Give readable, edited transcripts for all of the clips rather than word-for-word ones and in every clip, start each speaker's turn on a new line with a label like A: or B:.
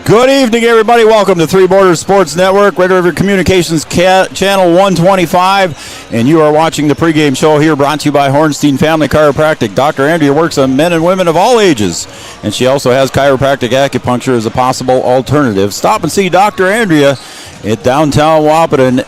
A: Good evening, everybody. Welcome to Three Borders Sports Network, Red River Communications Channel 125, and you are watching the pregame show here brought to you by Hornstein Family Chiropractic. Dr. Andrea works on men and women of all ages, and she also has chiropractic acupuncture as a possible alternative. Stop and see Dr. Andrea at downtown Wahpeton,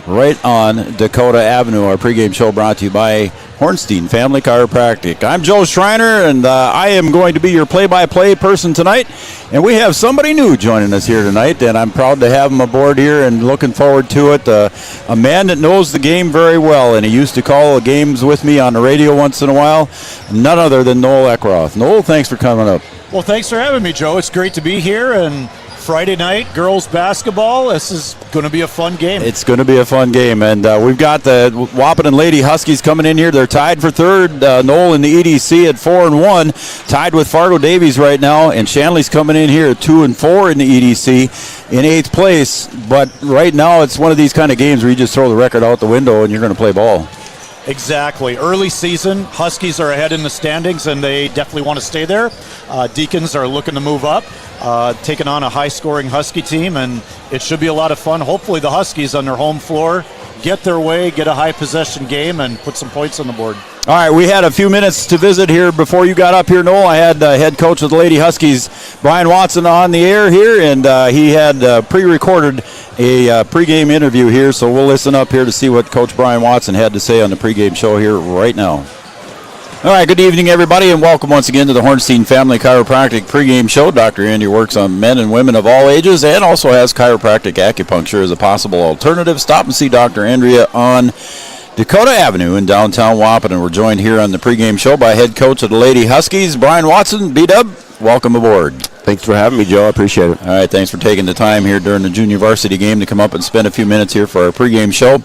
A: right on Dakota Avenue. Our pregame show brought to you by Hornstein Family Chiropractic. I'm Joe Schreiner, and I am going to be your play-by-play person tonight. And we have somebody new joining us here tonight, and I'm proud to have him aboard here and looking forward to it. A man that knows the game very well, and he used to call the games with me on the radio once in a while. None other than Noel Eckroth. Noel, thanks for coming up.
B: Well, thanks for having me, Joe. It's great to be here, and Friday night, girls basketball. This is going to be a fun game.
A: It's going to be a fun game, and we've got the Wahpeton Lady Huskies coming in here. They're tied for third. Noel in the EDC at 4-1, tied with Fargo Davies right now, and Shanley's coming in here at 2-4 in the EDC in 8th place. But right now, it's one of these kind of games where you just throw the record out the window and you're going to play ball.
B: Exactly. Early season, Huskies are ahead in the standings, and they definitely want to stay there. Deacons are looking to move up, taking on a high-scoring Husky team, and it should be a lot of fun. Hopefully the Huskies on their home floor get their way, get a high-possession game, and put some points on the board.
A: All right, we had a few minutes to visit here before you got up here, Noel. I had head coach of the Lady Huskies, Brian Watson, on the air here, and he had pre-recorded a pregame interview here, so we'll listen up here to see what Coach Brian Watson had to say on the pregame show here right now. All right, good evening, everybody, and welcome once again to the Hornstein Family Chiropractic pregame show. Dr. Andy works on men and women of all ages and also has chiropractic acupuncture as a possible alternative. Stop and see Dr. Andrea on Dakota Avenue in downtown Wahpeton. We're joined here on the pregame show by head coach of the Lady Huskies, Brian Watson. B-Dub, welcome aboard.
C: Thanks for having me, Joe. I appreciate it.
A: All right, thanks for taking the time here during the junior varsity game to come up and spend a few minutes here for our pregame show.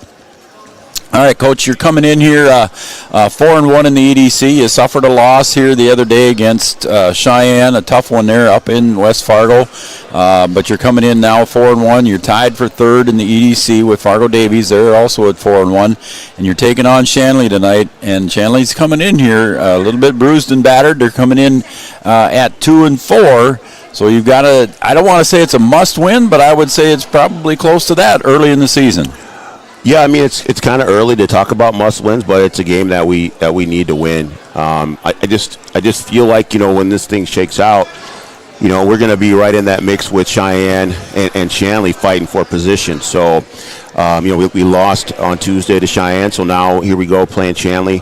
A: All right, Coach, you're coming in here 4-1 in the EDC. You suffered a loss here the other day against Cheyenne, a tough one there up in West Fargo. But you're coming in now 4-1. You're tied for third in the EDC with Fargo Davies. They're also at 4-1. And you're taking on Shanley tonight. And Shanley's coming in here a little bit bruised and battered. They're coming in at 2-4. So you've got to, I don't want to say it's a must-win, but I would say it's probably close to that early in the season.
C: Yeah, I mean it's kind of early to talk about must wins, but it's a game that we need to win. I just feel like when this thing shakes out, we're going to be right in that mix with Cheyenne and Shanley fighting for position. So we lost on Tuesday to Cheyenne, so now here we go playing Shanley,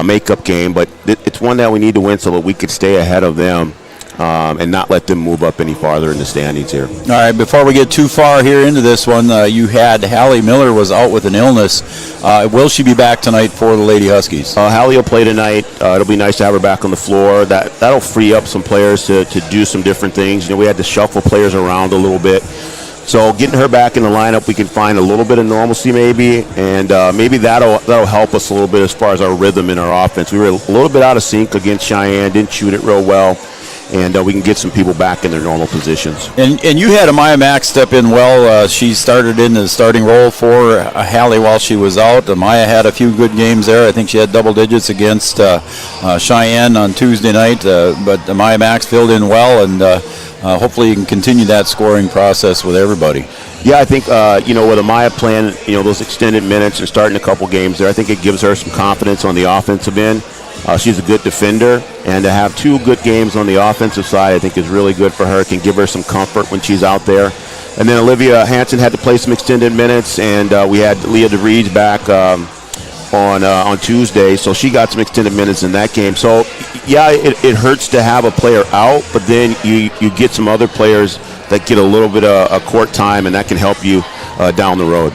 C: makeup game, but it's one that we need to win so that we could stay ahead of them. And not let them move up any farther in the standings here.
A: All right, before we get too far here into this one, you had Hallie Miller was out with an illness. Will she be back tonight for the Lady Huskies?
C: Hallie will play tonight. It'll be nice to have her back on the floor. That'll free up some players to do some different things. We had to shuffle players around a little bit. So getting her back in the lineup, we can find a little bit of normalcy maybe, and maybe that'll help us a little bit as far as our rhythm in our offense. We were a little bit out of sync against Cheyenne, didn't shoot it real well. And we can get some people back in their normal positions.
A: And you had Amaya Mack step in well. She started in the starting role for Hallie while she was out. Amaya had a few good games there. I think she had double digits against Cheyenne on Tuesday night. But Amaya Mack filled in well, and hopefully you can continue that scoring process with everybody.
C: Yeah, I think, with Amaya playing, those extended minutes and starting a couple games there, I think it gives her some confidence on the offensive end. She's a good defender, and to have two good games on the offensive side I think is really good for her. It can give her some comfort when she's out there. And then Olivia Hansen had to play some extended minutes, and we had Leah DeVries back on Tuesday, so she got some extended minutes in that game. So, yeah, it hurts to have a player out, but then you get some other players that get a little bit of court time, and that can help you down the road.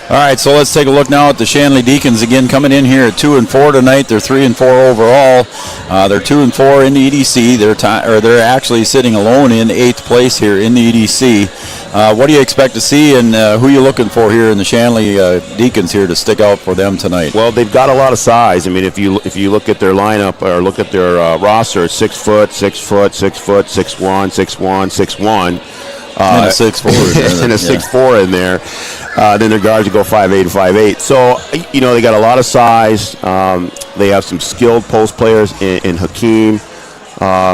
A: All right, so let's take a look now at the Shanley Deacons again, coming in here at 2-4 tonight. They're 3-4 overall. They're 2-4 in the EDC. They're actually sitting alone in 8th place here in the EDC. What do you expect to see, and who are you looking for here in the Shanley Deacons here to stick out for them tonight?
C: Well, they've got a lot of size. I mean, if you look at their lineup or look at their roster, it's 6 foot, 6 foot, 6 foot, 6'1", 6'1", 6'1".
A: And a 6'4".
C: And a 6'4" in there. Then their guards go 5'8" and 5'8". So, they got a lot of size. They have some skilled post players in Hakeem,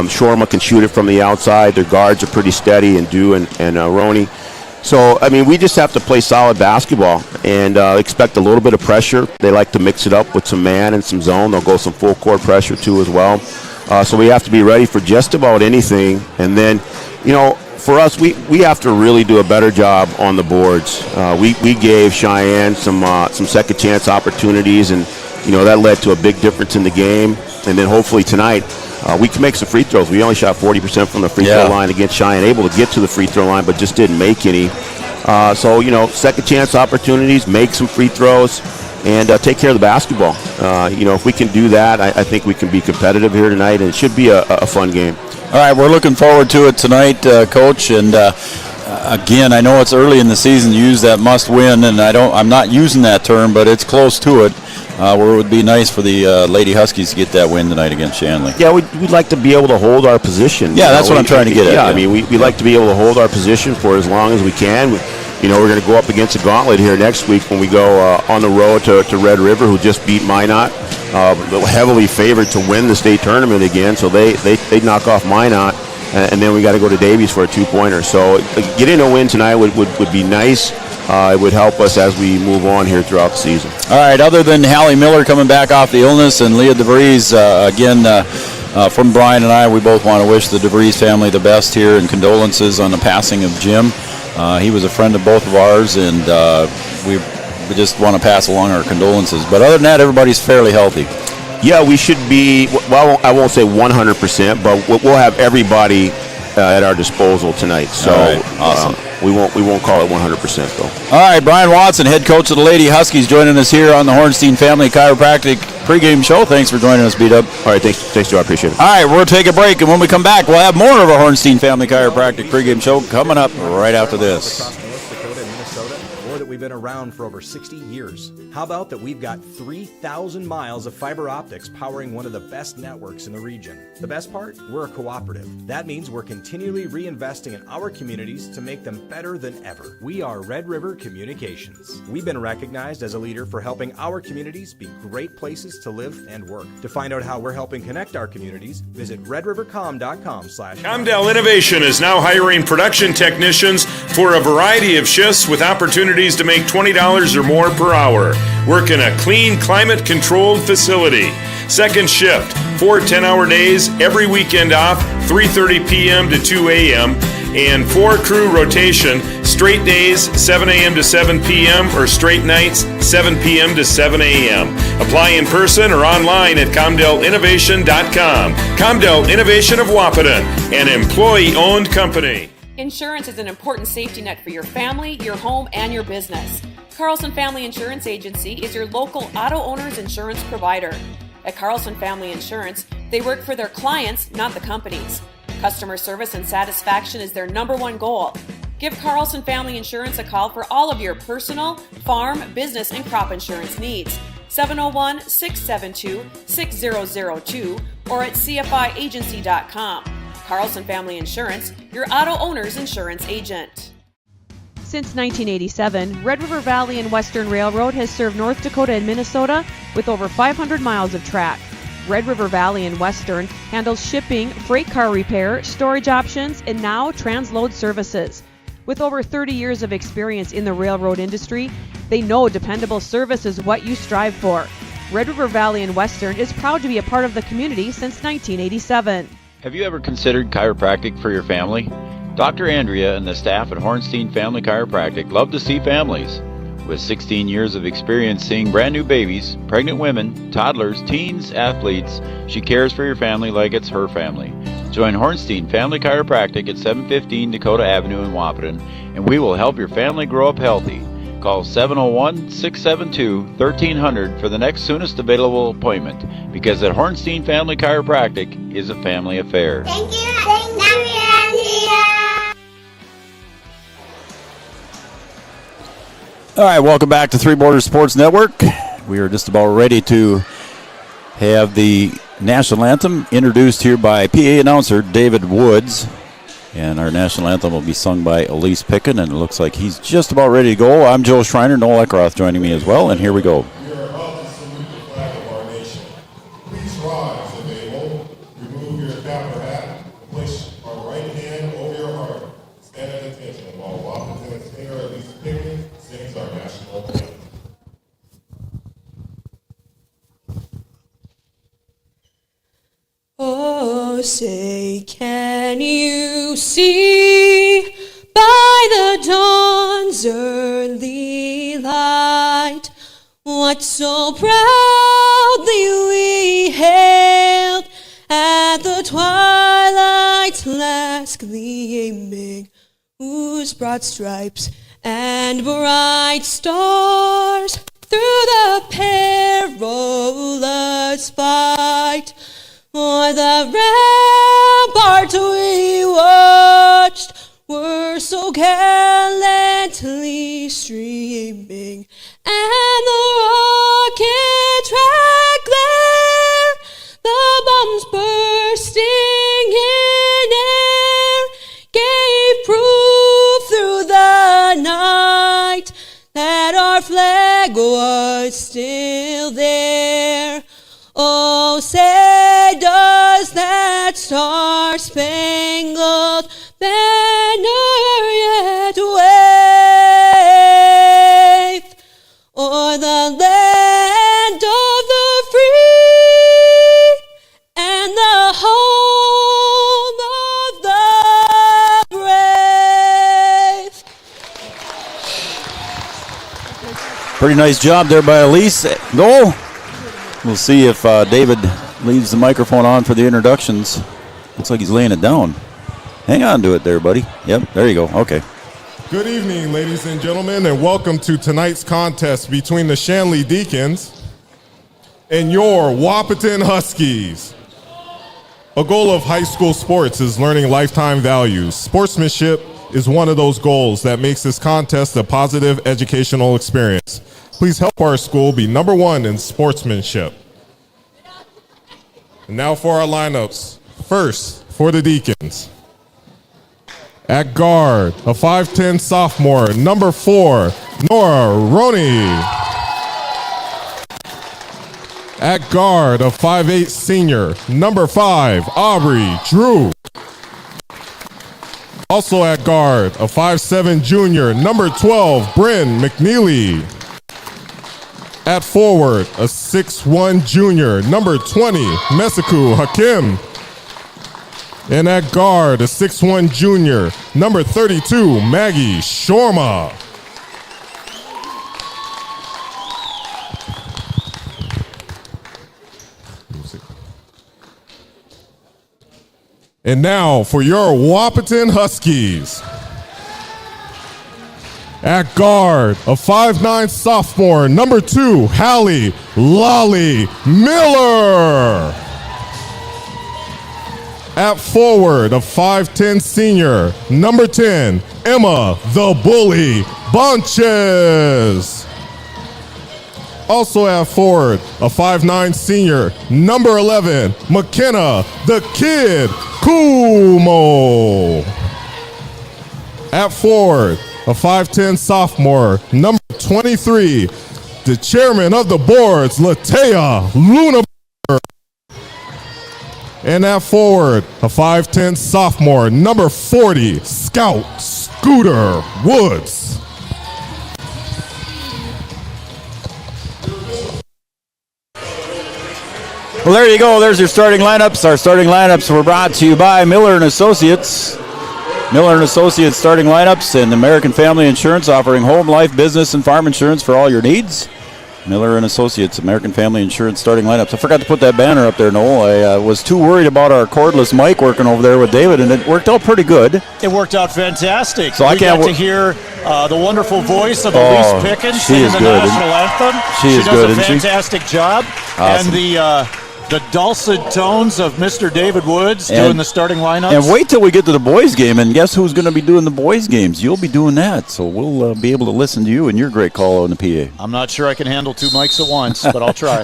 C: Shorma can shoot it from the outside. Their guards are pretty steady, and Dew and Roney. So, I mean, we just have to play solid basketball and expect a little bit of pressure. They like to mix it up with some man and some zone. They'll go some full court pressure, too, as well. So we have to be ready for just about anything. And then, you know, for us, we have to really do a better job on the boards. We gave Cheyenne some second chance opportunities, and, you know, that led to a big difference in the game. And then hopefully tonight, we can make some free throws. We only shot 40% from the free throw line against Cheyenne, able to get to the free throw line, but just didn't make any. So, you know, second chance opportunities, make some free throws, and take care of the basketball. You know, if we can do that, I think we can be competitive here tonight, and it should be a fun game.
A: All right, we're looking forward to it tonight, Coach. And again, I know it's early in the season to use that must win, and I'm not using that term, but it's close to it. Where it would be nice for the Lady Huskies to get that win tonight against Shanley.
C: Yeah, we'd like to be able to hold our position.
A: Yeah, that's what I'm trying to get at.
C: Yeah, I mean, we like to be able to hold our position for as long as we can. You know, we're going to go up against a gauntlet here next week when we go on the road to Red River, who just beat Minot. Heavily favored to win the state tournament again, so they knock off Minot, and then we got to go to Davies for a two-pointer. So getting a win tonight would be nice. It would help us as we move on here throughout the season.
A: All right, other than Hallie Miller coming back off the illness and Leah DeVries, again, from Brian and I, we both want to wish the DeVries family the best here, and condolences on the passing of Jim. He was a friend of both of ours, and we just want to pass along our condolences. But other than that, everybody's fairly healthy.
C: Yeah, we should be, well, I won't say 100%, but we'll have everybody at our disposal tonight. So
A: awesome.
C: We won't call it 100% though.
A: All right, Brian Watson, head coach of the Lady Huskies, joining us here on the Hornstein Family Chiropractic pregame show. Thanks for joining us, B-Dub.
C: All right, thanks, Joe. I appreciate it.
A: All right, we'll take a break, and when we come back, we'll have more of our Hornstein Family Chiropractic pregame show coming up right after this.
D: Dakota and Minnesota, or that we've been around for over 60 years. How about that we've got 3,000 miles of fiber optics powering one of the best networks in the region? The best part? We're a cooperative. That means we're continually reinvesting in our communities to make them better than ever. We are Red River Communications. We've been recognized as a leader for helping our communities be great places to live and work. To find out how we're helping connect our communities, visit redrivercom.com/.
E: Comdell Innovation is now hiring production technicians for a variety of shifts with opportunities to make $20 or more per hour. Work in a clean, climate-controlled facility. Second shift, 4 10-hour days, every weekend off, 3:30 p.m. to 2 a.m., and 4-crew rotation, straight days, 7 a.m. to 7 p.m., or straight nights, 7 p.m. to 7 a.m. Apply in person or online at ComdellInnovation.com. Comdell Innovation of Wahpeton, an employee-owned company.
F: Insurance is an important safety net for your family, your home, and your business. Carlson Family Insurance Agency is your local auto owner's insurance provider. At Carlson Family Insurance, they work for their clients, not the companies. Customer service and satisfaction is their #1 goal. Give Carlson Family Insurance a call for all of your personal, farm, business, and crop insurance needs. 701-672-6002 or at cfiagency.com. Carlson Family Insurance, your auto owner's insurance agent.
G: Since 1987, Red River Valley and Western Railroad has served North Dakota and Minnesota with over 500 miles of track. Red River Valley and Western handles shipping, freight car repair, storage options, and now transload services. With over 30 years of experience in the railroad industry, they know dependable service is what you strive for. Red River Valley and Western is proud to be a part of the community since 1987.
H: Have you ever considered chiropractic for your family? Dr. Andrea and the staff at Hornstein Family Chiropractic love to see families. With 16 years of experience seeing brand new babies, pregnant women, toddlers, teens, athletes, she cares for your family like it's her family. Join Hornstein Family Chiropractic at 715 Dakota Avenue in Wahpeton, and we will help your family grow up healthy. Call 701-672-1300 for the next soonest available appointment, because at Hornstein Family Chiropractic is a family affair.
I: Thank you, Andrea.
A: All right, welcome back to Three Borders Sports Network. We are just about ready to have the national anthem introduced here by PA announcer David Woods. And our national anthem will be sung by Elise Picken, and it looks like he's just about ready to go. I'm Joe Schreiner, Noel Eckroth joining me as well, and here we go.
J: We are about to salute the flag of our nation. Please rise if able. Remove your cap or
I: Oh, say, can you see by the dawn's early light what so proudly we hailed at the twilight's last gleaming, whose broad stripes and bright stars through the perilous fight o'er the rampart we watched were so gallantly streaming, and the rocket track there, the bombs bursting in air, gave proof through the night that our flag was still there. Oh, say, does that star-spangled banner yet wave o'er the land of the free and the home of the brave?
A: Pretty nice job there by Elise. Goal. We'll see if David leaves the microphone on for the introductions. Looks like he's laying it down. Hang on to it there, buddy. Yep, there you go. Okay.
J: Good evening, ladies and gentlemen, and welcome to tonight's contest between the Shanley Deacons and your Wahpeton Huskies. A goal of high school sports is learning lifetime values. Sportsmanship is one of those goals that makes this contest a positive educational experience. Please help our school be number one in sportsmanship. And now for our lineups. First, for the Deacons. At guard, a 5'10 sophomore, number 4, Nora Roney. At guard, a 5'8 senior, number 5, Aubrey Drew. Also at guard, a 5'7 junior, number 12, Bryn McNeely. At forward, a 6'1 junior, number 20, Mesiku Hakim. And at guard, a 6'1 junior, number 32, Maggie Shorma. And now for your Wahpeton Huskies. At guard, a 5'9 sophomore, number 2, Hallie Lolly Miller. At forward, a 5'10 senior, number 10, Emma the Bully Bunches. Also at forward, a 5'9 senior, number 11, McKenna the Kid Kumo. At forward, a 5'10 sophomore, number 23, the chairman of the boards, Latea Luna. And at forward, a 5'10 sophomore, number 40, Scout Scooter Woods.
A: Well, there you go. There's your starting lineups. Our starting lineups were brought to you by Miller & Associates. Miller & Associates starting lineups and American Family Insurance, offering home, life, business, and farm insurance for all your needs. Miller & Associates, American Family Insurance starting lineups. I forgot to put that banner up there, Noel. I was too worried about our cordless mic working over there with David, and it worked out pretty good.
B: It worked out fantastic.
A: So I can't
B: got to hear the wonderful voice of Elise Pickens singing the national anthem.
A: She does
B: a fantastic job.
A: Awesome.
B: And the dulcet tones of Mr. David Woods doing the starting lineups.
A: And wait till we get to the boys' game, and guess who's going to be doing the boys' games? You'll be doing that, so we'll be able to listen to you and your great call on the PA.
B: I'm not sure I can handle 2 mics at once, but I'll try.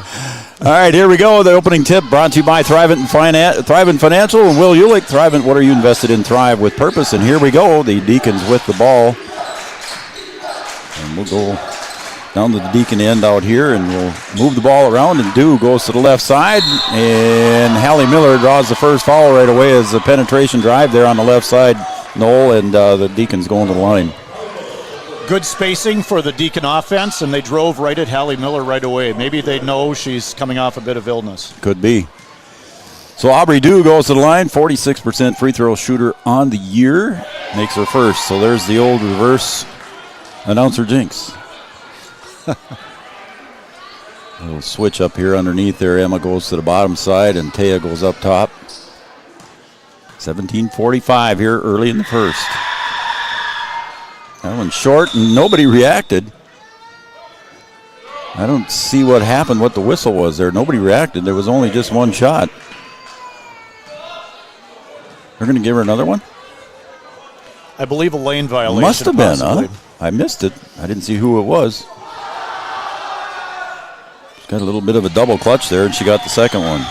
A: All right, here we go. The opening tip brought to you by Thrivent Financial and Will Ulick. Thrivent, what are you invested in? Thrive with purpose. And here we go. The Deacons with the ball. And we'll go down to the Deacon end out here, and we'll move the ball around, and Dew goes to the left side, and Hallie Miller draws the first foul right away as a penetration drive there on the left side, Noel, and the Deacons going to the line.
B: Good spacing for the Deacon offense, and they drove right at Hallie Miller right away. Maybe they know she's coming off a bit of illness.
A: Could be. So Aubrey Dew goes to the line, 46% free throw shooter on the year. Makes her first. So there's the old reverse announcer jinx. A little switch up here underneath there. Emma goes to the bottom side and Taya goes up top. 17:45 here early in the first. That one's short and nobody reacted. I don't see what happened, what the whistle was there. Nobody reacted. There was only just one shot. They're going to give her another one?
B: I believe a lane violation.
A: Must have been,
B: possibly.
A: huh? I missed it. I didn't see who it was. She's got a little bit of a double clutch there, and she got the second one.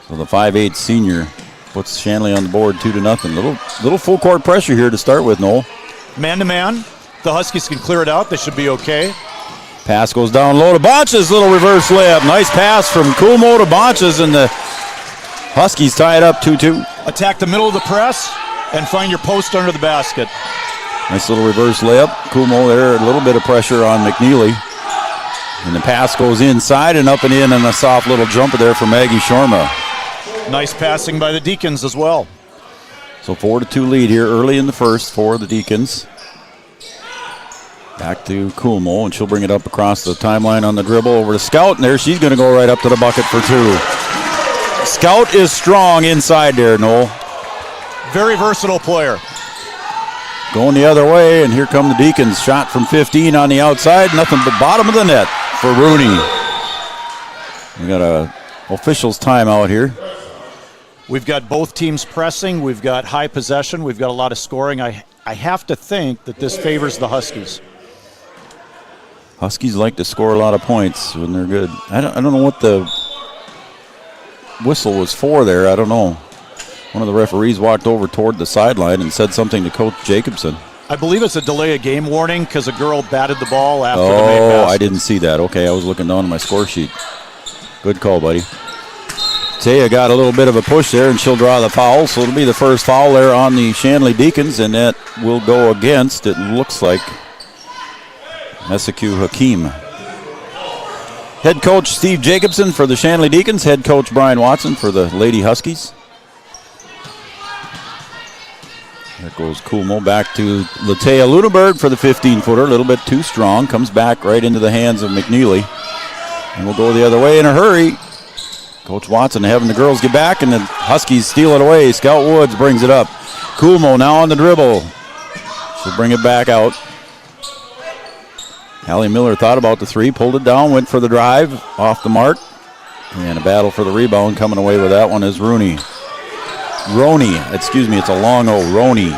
A: So the 5'8" senior puts Shanley on the board 2-0. Little full court pressure here to start with, Noel.
B: Man-to-man. The Huskies can clear it out. They should be okay.
A: Pass goes down low to Bonches. Little reverse layup. Nice pass from Kumo to Bonches, and the Huskies tie it up 2-2.
B: Attack the middle of the press and find your post under the basket.
A: Nice little reverse layup. Kumo there, a little bit of pressure on McNeely. And the pass goes inside and up and in, and a soft little jumper there for Maggie Shorma.
B: Nice passing by the Deacons as well.
A: So 4-2 lead here early in the first for the Deacons. Back to Kumo, and she'll bring it up across the timeline on the dribble over to Scout, and there she's going to go right up to the bucket for two. Scout is strong inside there, Noel.
B: Very versatile player.
A: Going the other way, and here come the Deacons. Shot from 15 on the outside. Nothing but bottom of the net for Rooney. We got a officials timeout here.
B: We've got both teams pressing. We've got high possession. We've got a lot of scoring. I have to think that this favors the Huskies.
A: Huskies like to score a lot of points when they're good. I don't know what the whistle was for there. I don't know. One of the referees walked over toward the sideline and said something to Coach Jacobson.
B: I believe it's a delay of game warning because a girl batted the ball after the made basket.
A: Oh, I didn't see that. Okay, I was looking down at my score sheet. Good call, buddy. Taya got a little bit of a push there, and she'll draw the foul. So it'll be the first foul there on the Shanley Deacons, and that will go against, it looks like, Meseku Hakeem. Head coach Steve Jacobson for the Shanley Deacons. Head coach Brian Watson for the Lady Huskies. There goes Kumo back to Latea Lunenberg for the 15-footer. A little bit too strong. Comes back right into the hands of McNeely. And we'll go the other way in a hurry. Coach Watson having the girls get back, and the Huskies steal it away. Scout Woods brings it up. Kumo now on the dribble. She'll bring it back out. Hallie Miller thought about the three, pulled it down, went for the drive, off the mark. And a battle for the rebound. Coming away with that one is Roney, it's a long O, Roney.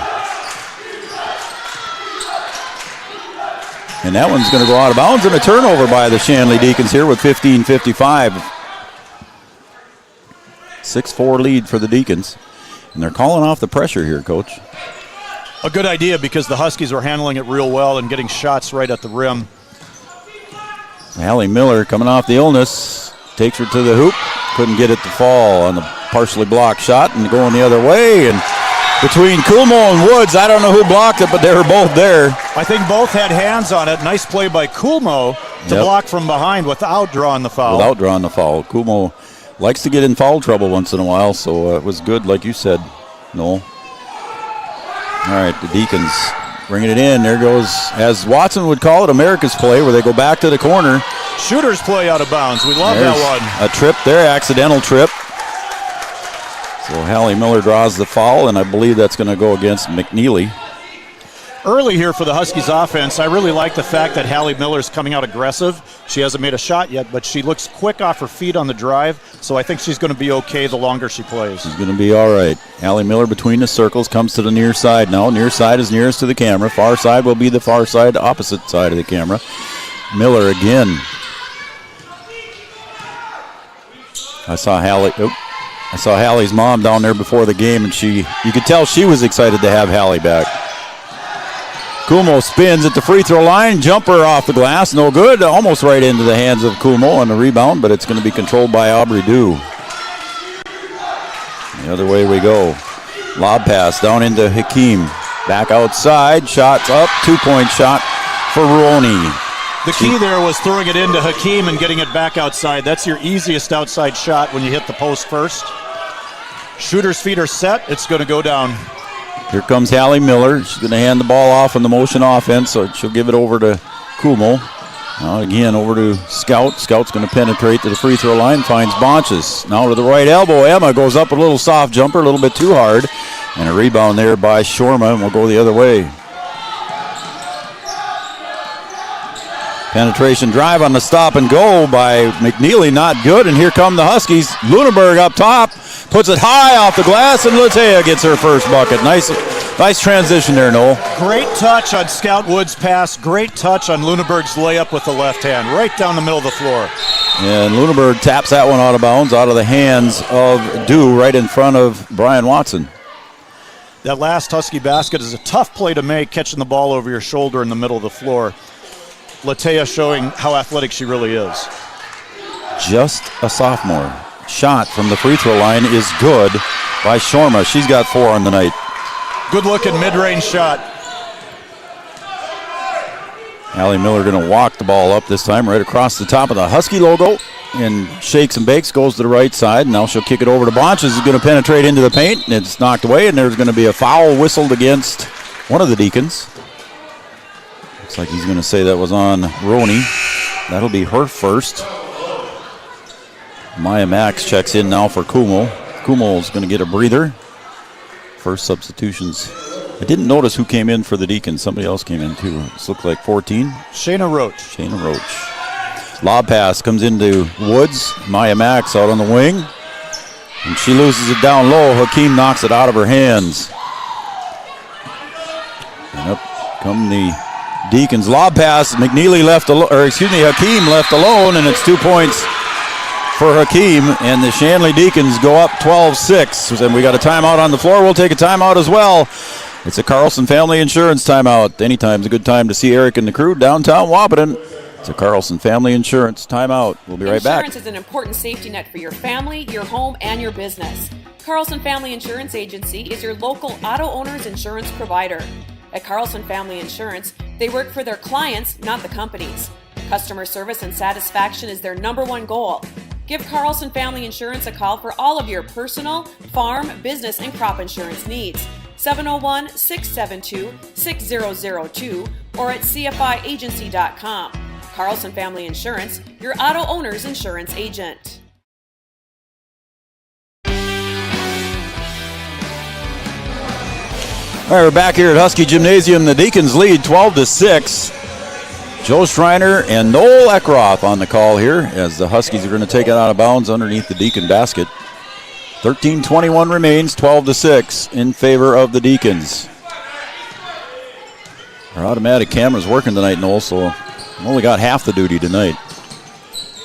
A: And that one's going to go out of bounds, and a turnover by the Shanley Deacons here with 15:55. 6-4 lead for the Deacons. And they're calling off the pressure here, Coach.
B: A good idea because the Huskies were handling it real well and getting shots right at the rim.
A: Hallie Miller coming off the illness, takes her to the hoop. Couldn't get it to fall on the partially blocked shot, and going the other way. And between Kumo and Woods, I don't know who blocked it, but they were both there.
B: I think both had hands on it. Nice play by Kumo to block from behind without drawing the foul. Kumo
A: likes to get in foul trouble once in a while, so it was good, like you said, Noel. All right, the Deacons bringing it in. There goes, as Watson would call it, America's play, where they go back to the corner.
B: Shooter's play out of bounds. We love that one.
A: A trip there, accidental trip. So Hallie Miller draws the foul, and I believe that's going to go against McNeely.
B: Early here for the Huskies offense, I really like the fact that Hallie Miller's coming out aggressive. She hasn't made a shot yet, but she looks quick off her feet on the drive, so I think she's going to be okay the longer she plays.
A: She's going to be all right. Hallie Miller between the circles comes to the near side now. Near side is nearest to the camera. Far side will be the far side, opposite side of the camera. Miller again. I saw Hallie's mom down there before the game, and you could tell she was excited to have Hallie back. Kumo spins at the free throw line. Jumper off the glass. No good. Almost right into the hands of Kumo on the rebound, but it's going to be controlled by Aubrey Dew. The other way we go. Lob pass down into Hakeem. Back outside. Shots up. 2-point shot for Roney.
B: The key there was throwing it into Hakeem and getting it back outside. That's your easiest outside shot when you hit the post first. Shooter's feet are set. It's going to go down.
A: Here comes Hallie Miller. She's going to hand the ball off in the motion offense, so she'll give it over to Kumo. Now again, over to Scout. Scout's going to penetrate to the free throw line, finds Bonches. Now to the right elbow. Emma goes up a little soft jumper, a little bit too hard. And a rebound there by Shorma, and we'll go the other way. Penetration drive on the stop and go by McNeely, not good. And here come the Huskies. Lunenburg up top, puts it high off the glass, and Latea gets her first bucket. Nice transition there, Noel.
B: Great touch on Scout Wood's pass. Great touch on Lunenburg's layup with the left hand, right down the middle of the floor.
A: And Lunenburg taps that one out of bounds, out of the hands of Dew, right in front of Brian Watson.
B: That last Husky basket is a tough play to make, catching the ball over your shoulder in the middle of the floor. Latea showing how athletic she really is.
A: Just a sophomore. Shot from the free throw line is good by Shorma. She's got 4 on the night.
B: Good looking mid-range shot.
A: Hallie Miller going to walk the ball up this time right across the top of the Husky logo and shakes and bakes, goes to the right side. Now she'll kick it over to Bonches. Is going to penetrate into the paint, and it's knocked away, and there's going to be a foul whistled against one of the Deacons. Looks like he's going to say that was on Roney. That'll be her first. Maya Max checks in now for Kumo. Kumo's going to get a breather. First substitutions. I didn't notice who came in for the Deacons. Somebody else came in too. This looked like 14.
B: Shayna Roach.
A: Shayna Roach. Lob pass comes into Woods. Maya Max out on the wing. And she loses it down low. Hakeem knocks it out of her hands. And up come the Deacons. Lob pass. McNeely left alone, Hakeem left alone, and it's 2 points for Hakeem, and the Shanley Deacons go up 12-6. And we got a timeout on the floor. We'll take a timeout as well. It's a Carlson Family Insurance timeout. Anytime's a good time to see Eric and the crew downtown Wahpeton. It's a Carlson Family Insurance timeout. We'll be right back.
F: Insurance is an important safety net for your family, your home, and your business. Carlson Family Insurance Agency is your local auto owner's insurance provider. At Carlson Family Insurance, they work for their clients, not the companies. Customer service and satisfaction is their #1 goal. Give Carlson Family Insurance a call for all of your personal, farm, business, and crop insurance needs. 701-672-6002 or at cfiagency.com. Carlson Family Insurance, your auto owner's insurance agent.
A: All right, we're back here at Husky Gymnasium. The Deacons lead 12-6. Joe Schreiner and Noel Eckroth on the call here as the Huskies are going to take it out of bounds underneath the Deacon basket. 13:21 remains, 12-6 in favor of the Deacons. Our automatic camera's working tonight, Noel, so I've only got half the duty tonight.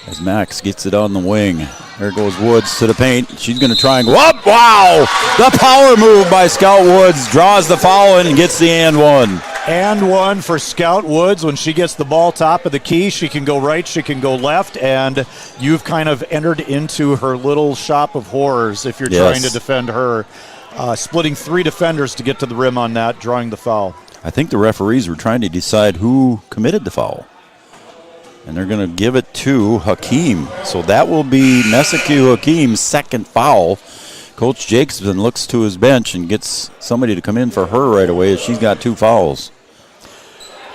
A: As Max gets it on the wing. There goes Woods to the paint. She's going to try and go up. Wow! The power move by Scout Woods draws the foul in and gets the and one.
B: And one for Scout Woods. When she gets the ball top of the key, she can go right, she can go left, and you've kind of entered into her little shop of horrors if you're trying to defend her. Splitting 3 defenders to get to the rim on that, drawing the foul.
A: I think the referees were trying to decide who committed the foul. And they're going to give it to Hakeem. So that will be Meseku Hakeem's second foul. Coach Jacobson looks to his bench and gets somebody to come in for her right away as she's got 2 fouls.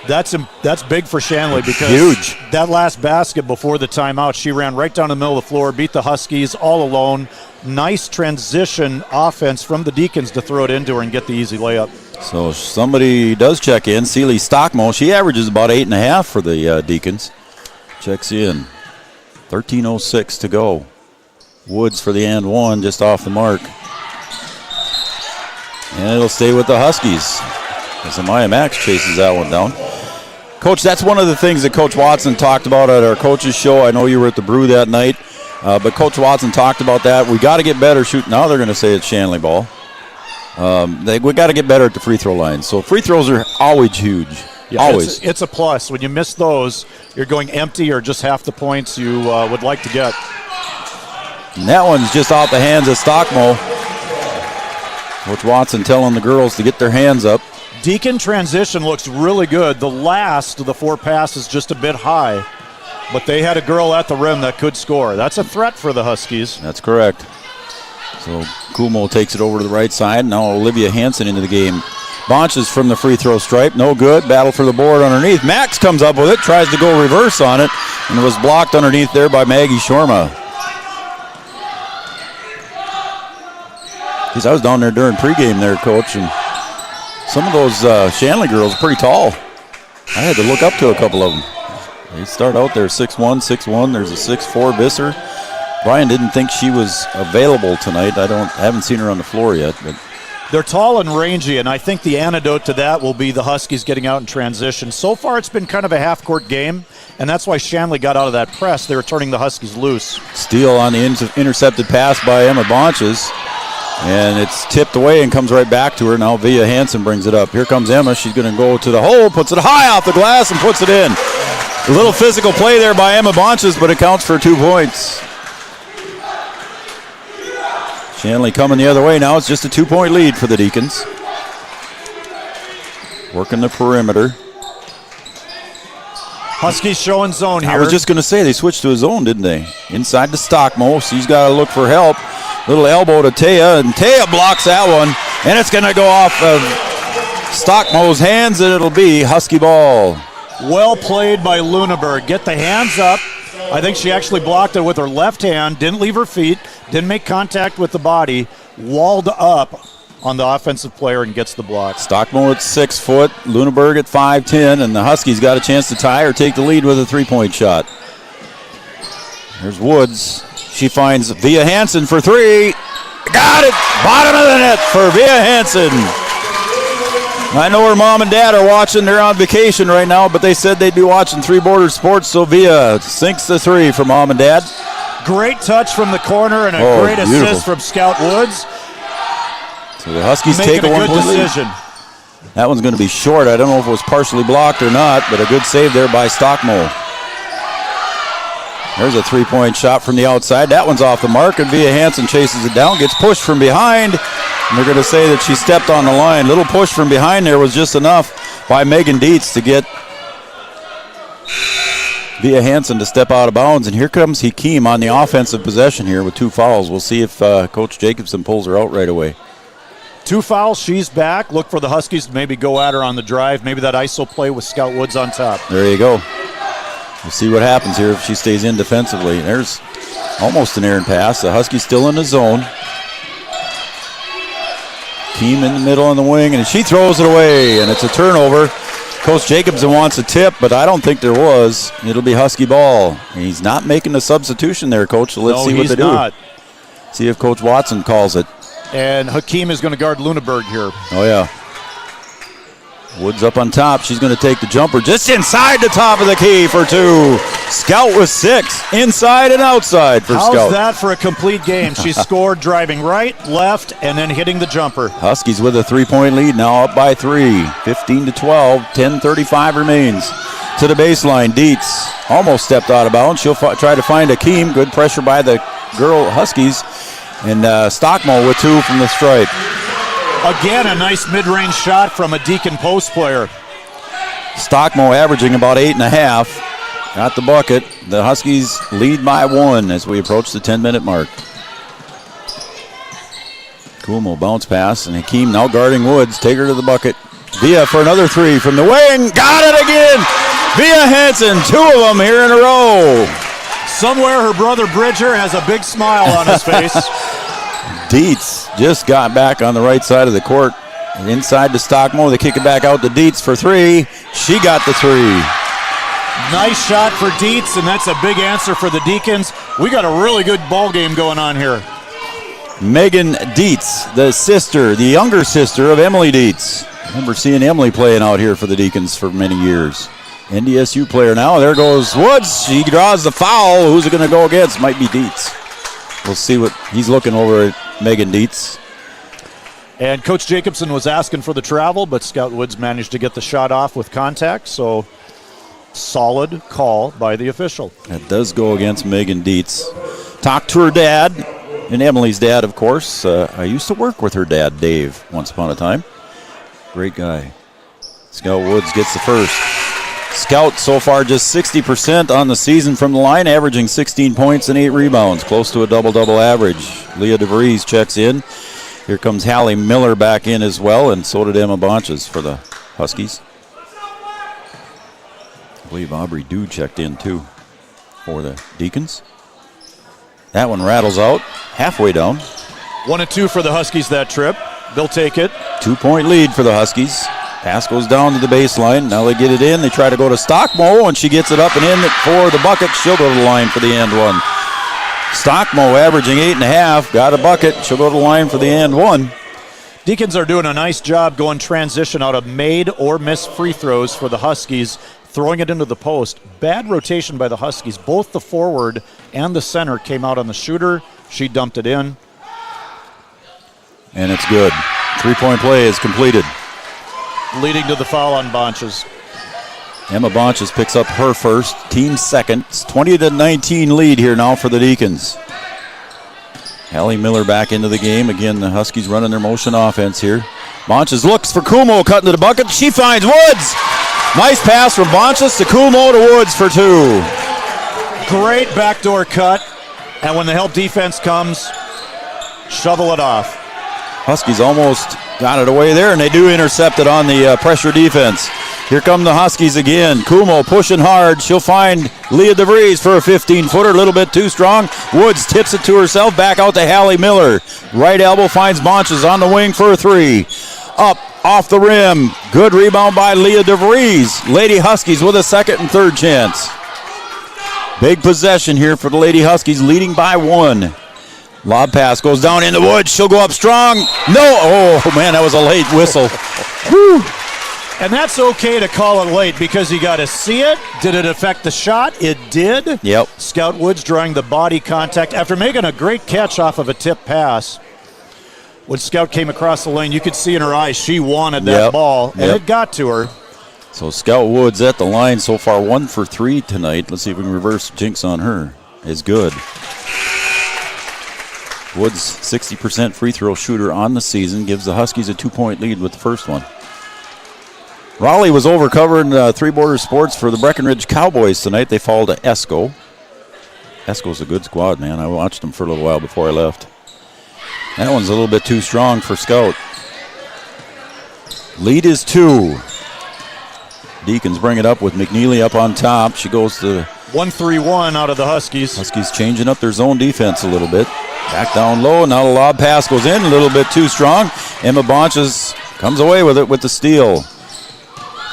B: That's big for Shanley because
A: huge.
B: That last basket before the timeout, she ran right down the middle of the floor, beat the Huskies all alone. Nice transition offense from the Deacons to throw it into her and get the easy layup.
A: So somebody does check in. Celie Stockmo, she averages about 8.5 for the Deacons. Checks in. 13:06 to go. Woods for the and one, just off the mark. And it'll stay with the Huskies as Amaya Max chases that one down. Coach, that's one of the things that Coach Watson talked about at our coaches show. I know you were at the Brew that night, but Coach Watson talked about that. We got to get better shooting. Now they're going to say it's Shanley ball. We got to get better at the free throw line. So free throws are always huge.
B: Yeah,
A: always.
B: It's a plus. When you miss those, you're going empty or just half the points you would like to get.
A: And that one's just out the hands of Stockmo. Coach Watson telling the girls to get their hands up.
B: Deacon transition looks really good. The last of the 4 passes just a bit high, but they had a girl at the rim that could score. That's a threat for the Huskies.
A: That's correct. So Kumo takes it over to the right side. Now Olivia Hansen into the game. Launches from the free throw stripe. No good. Battle for the board underneath. Max comes up with it. Tries to go reverse on it. And it was blocked underneath there by Maggie Shorma. Because I was down there during pregame there, Coach. And some of those Shanley girls are pretty tall. I had to look up to a couple of them. They start out there 6'1", 6'1". There's a 6'4" Visser. Brian didn't think she was available tonight. I haven't seen her on the floor yet, but
B: they're tall and rangy, and I think the antidote to that will be the Huskies getting out in transition. So far, it's been kind of a half-court game, and that's why Shanley got out of that press. They were turning the Huskies loose.
A: Steal on the intercepted pass by Emma Bonches, and it's tipped away and comes right back to her. Now Via Hansen brings it up. Here comes Emma. She's going to go to the hole, puts it high off the glass, and puts it in. A little physical play there by Emma Bonches, but it counts for 2 points. Shanley coming the other way now. It's just a 2-point lead for the Deacons. Working the perimeter.
B: Huskies showing zone here.
A: I was just going to say they switched to a zone, didn't they? Inside to Stockmo. She's got to look for help. Little elbow to Taya, and Taya blocks that one. And it's going to go off of Stockmo's hands, and it'll be Husky ball.
B: Well played by Luneberg. Get the hands up. I think she actually blocked it with her left hand, didn't leave her feet, didn't make contact with the body, walled up on the offensive player and gets the block.
A: Stockmo at 6 foot, Luneberg at 5'10", and the Huskies got a chance to tie or take the lead with a 3-point shot. There's Woods. She finds Via Hansen for 3. Got it! Bottom of the net for Via Hansen. I know her mom and dad are watching. They're on vacation right now, but they said they'd be watching Three Borders Sports, so Via sinks the 3 for mom and dad.
B: Great touch from the corner and a great assist from Scout Woods.
A: So the Huskies take a 1-point decision. That one's going to be short. I don't know if it was partially blocked or not, but a good save there by Stockmo. There's a 3-point shot from the outside. That one's off the mark, and Via Hansen chases it down, gets pushed from behind. And they're going to say that she stepped on the line. Little push from behind there was just enough by Megan Dietz to get Via Hansen to step out of bounds. And here comes Hakeem on the offensive possession here with 2 fouls. We'll see if Coach Jacobson pulls her out right away.
B: 2 fouls, she's back. Look for the Huskies to maybe go at her on the drive. Maybe that ISO play with Scout Woods on top.
A: There you go. We'll see what happens here if she stays in defensively. There's almost an errant pass. The Huskies still in the zone. Team in the middle on the wing, and she throws it away, and it's a turnover. Coach Jacobson wants a tip, but I don't think there was. It'll be Husky ball. And he's not making a substitution there, Coach, so let's see what they do. See if Coach Watson calls it.
B: And Hakeem is going to guard Luneberg here.
A: Oh, yeah. Woods up on top. She's going to take the jumper just inside the top of the key for 2. Scout with 6. Inside and outside for Scout.
B: How's that for a complete game? She scored driving right, left, and then hitting the jumper.
A: Huskies with a 3-point lead now, up by 3. 15-12. 10:35 remains. To the baseline. Dietz almost stepped out of bounds. She'll try to find Hakeem. Good pressure by the girl Huskies. And Stockmo with 2 from the stripe.
B: Again, a nice mid-range shot from a Deacon post player.
A: Stockmo averaging about 8.5. Got the bucket. The Huskies lead by 1 as we approach the 10-minute mark. Kumo bounce pass, and Hakeem now guarding Woods. Take her to the bucket. Via for another 3 from the wing. Got it again. Via Hansen, 2 of them here in a row.
B: Somewhere her brother Bridger has a big smile on his face.
A: Dietz just got back on the right side of the court. And inside to Stockmo. They kick it back out to Dietz for 3. She got the 3.
B: Nice shot for Dietz, and that's a big answer for the Deacons. We got a really good ball game going on here.
A: Megan Dietz, the younger sister of Emily Dietz. I remember seeing Emily playing out here for the Deacons for many years. NDSU player now. There goes Woods. She draws the foul. Who's it going to go against? Might be Dietz. We'll see what he's looking over at Megan Dietz.
B: And Coach Jacobson was asking for the travel, but Scout Woods managed to get the shot off with contact, so solid call by the official.
A: That does go against Megan Dietz. Talked to her dad, and Emily's dad, of course. I used to work with her dad, Dave, once upon a time. Great guy. Scout Woods gets the first. Scout so far just 60% on the season from the line, averaging 16 points and 8 rebounds, close to a double-double average. Leah DeVries checks in. Here comes Hallie Miller back in as well, and so did Emma Bonches for the Huskies. I believe Aubrey Dew checked in too for the Deacons. That one rattles out halfway down.
B: 1 and 2 for the Huskies that trip. They'll take it.
A: 2-point lead for the Huskies. Pass goes down to the baseline. Now they get it in. They try to go to Stockmo, and she gets it up and in for the bucket. She'll go to the line for the and one. Stockmo averaging 8.5. Got a bucket. She'll go to the line for the and one.
B: Deacons are doing a nice job going transition out of made or missed free throws for the Huskies, throwing it into the post. Bad rotation by the Huskies. Both the forward and the center came out on the shooter. She dumped it in.
A: And it's good. 3-point play is completed.
B: Leading to the foul on Bonches.
A: Emma Bonches picks up her first, team second. It's 20-19 lead here now for the Deacons. Hallie Miller back into the game. Again, the Huskies running their motion offense here. Bonches looks for Kumo, cutting to the bucket. She finds Woods. Nice pass from Bonches to Kumo to Woods for 2.
B: Great backdoor cut. And when the help defense comes, shovel it off.
A: Huskies almost got it away there, and they do intercept it on the pressure defense. Here come the Huskies again. Kumo pushing hard. She'll find Leah DeVries for a 15-footer, a little bit too strong. Woods tips it to herself, back out to Hallie Miller. Right elbow finds Bonches on the wing for a 3. Up, off the rim. Good rebound by Leah DeVries. Lady Huskies with a second and third chance. Big possession here for the Lady Huskies, leading by 1. Lob pass goes down in the woods. She'll go up strong. No. Oh, man, that was a late whistle. Whew.
B: And that's okay to call it late because you got to see it. Did it affect the shot? It did.
A: Yep.
B: Scout Woods drawing the body contact after making a great catch off of a tip pass. When Scout came across the lane, you could see in her eyes she wanted that ball, and it got to her.
A: So Scout Woods at the line so far, 1 for 3 tonight. Let's see if we can reverse jinx on her. Is good. Woods, 60% free throw shooter on the season, gives the Huskies a 2-point lead with the first one. Raleigh was over covering Three Borders Sports for the Breckenridge Cowboys tonight. They fall to Esco. Esco's a good squad, man. I watched them for a little while before I left. That one's a little bit too strong for Scout. Lead is 2. Deacons bring it up with McNeely up on top. She goes to
B: 1-3-1 out of the Huskies.
A: Huskies changing up their zone defense a little bit. Back down low. Now the lob pass goes in a little bit too strong. Emma Bonches comes away with it with the steal.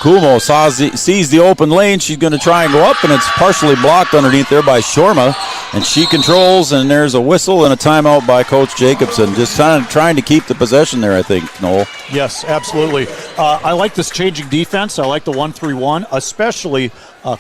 A: Kumo sees the open lane. She's going to try and go up, and it's partially blocked underneath there by Shorma. And she controls, and there's a whistle and a timeout by Coach Jacobson. Just trying to keep the possession there, I think, Noel.
B: Yes, absolutely. I like this changing defense. I like the 1-3-1, especially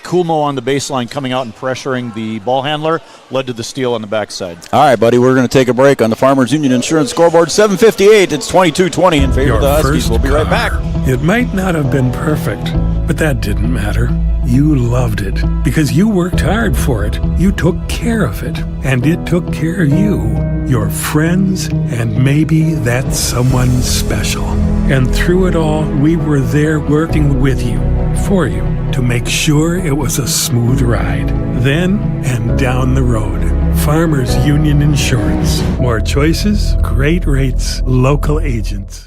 B: Kumo on the baseline coming out and pressuring the ball handler led to the steal on the backside.
A: All right, buddy, we're going to take a break on the Farmers Union Insurance scoreboard. 7:58. It's 22-20 in favor of the Huskies. We'll be right back.
K: It might not have been perfect, but that didn't matter. You loved it because you worked hard for it. You took care of it, and it took care of you, your friends, and maybe that someone special. And through it all, we were there working with you, for you, to make sure it was a smooth ride. Then and down the road. Farmers Union Insurance. More choices, great rates, local agents.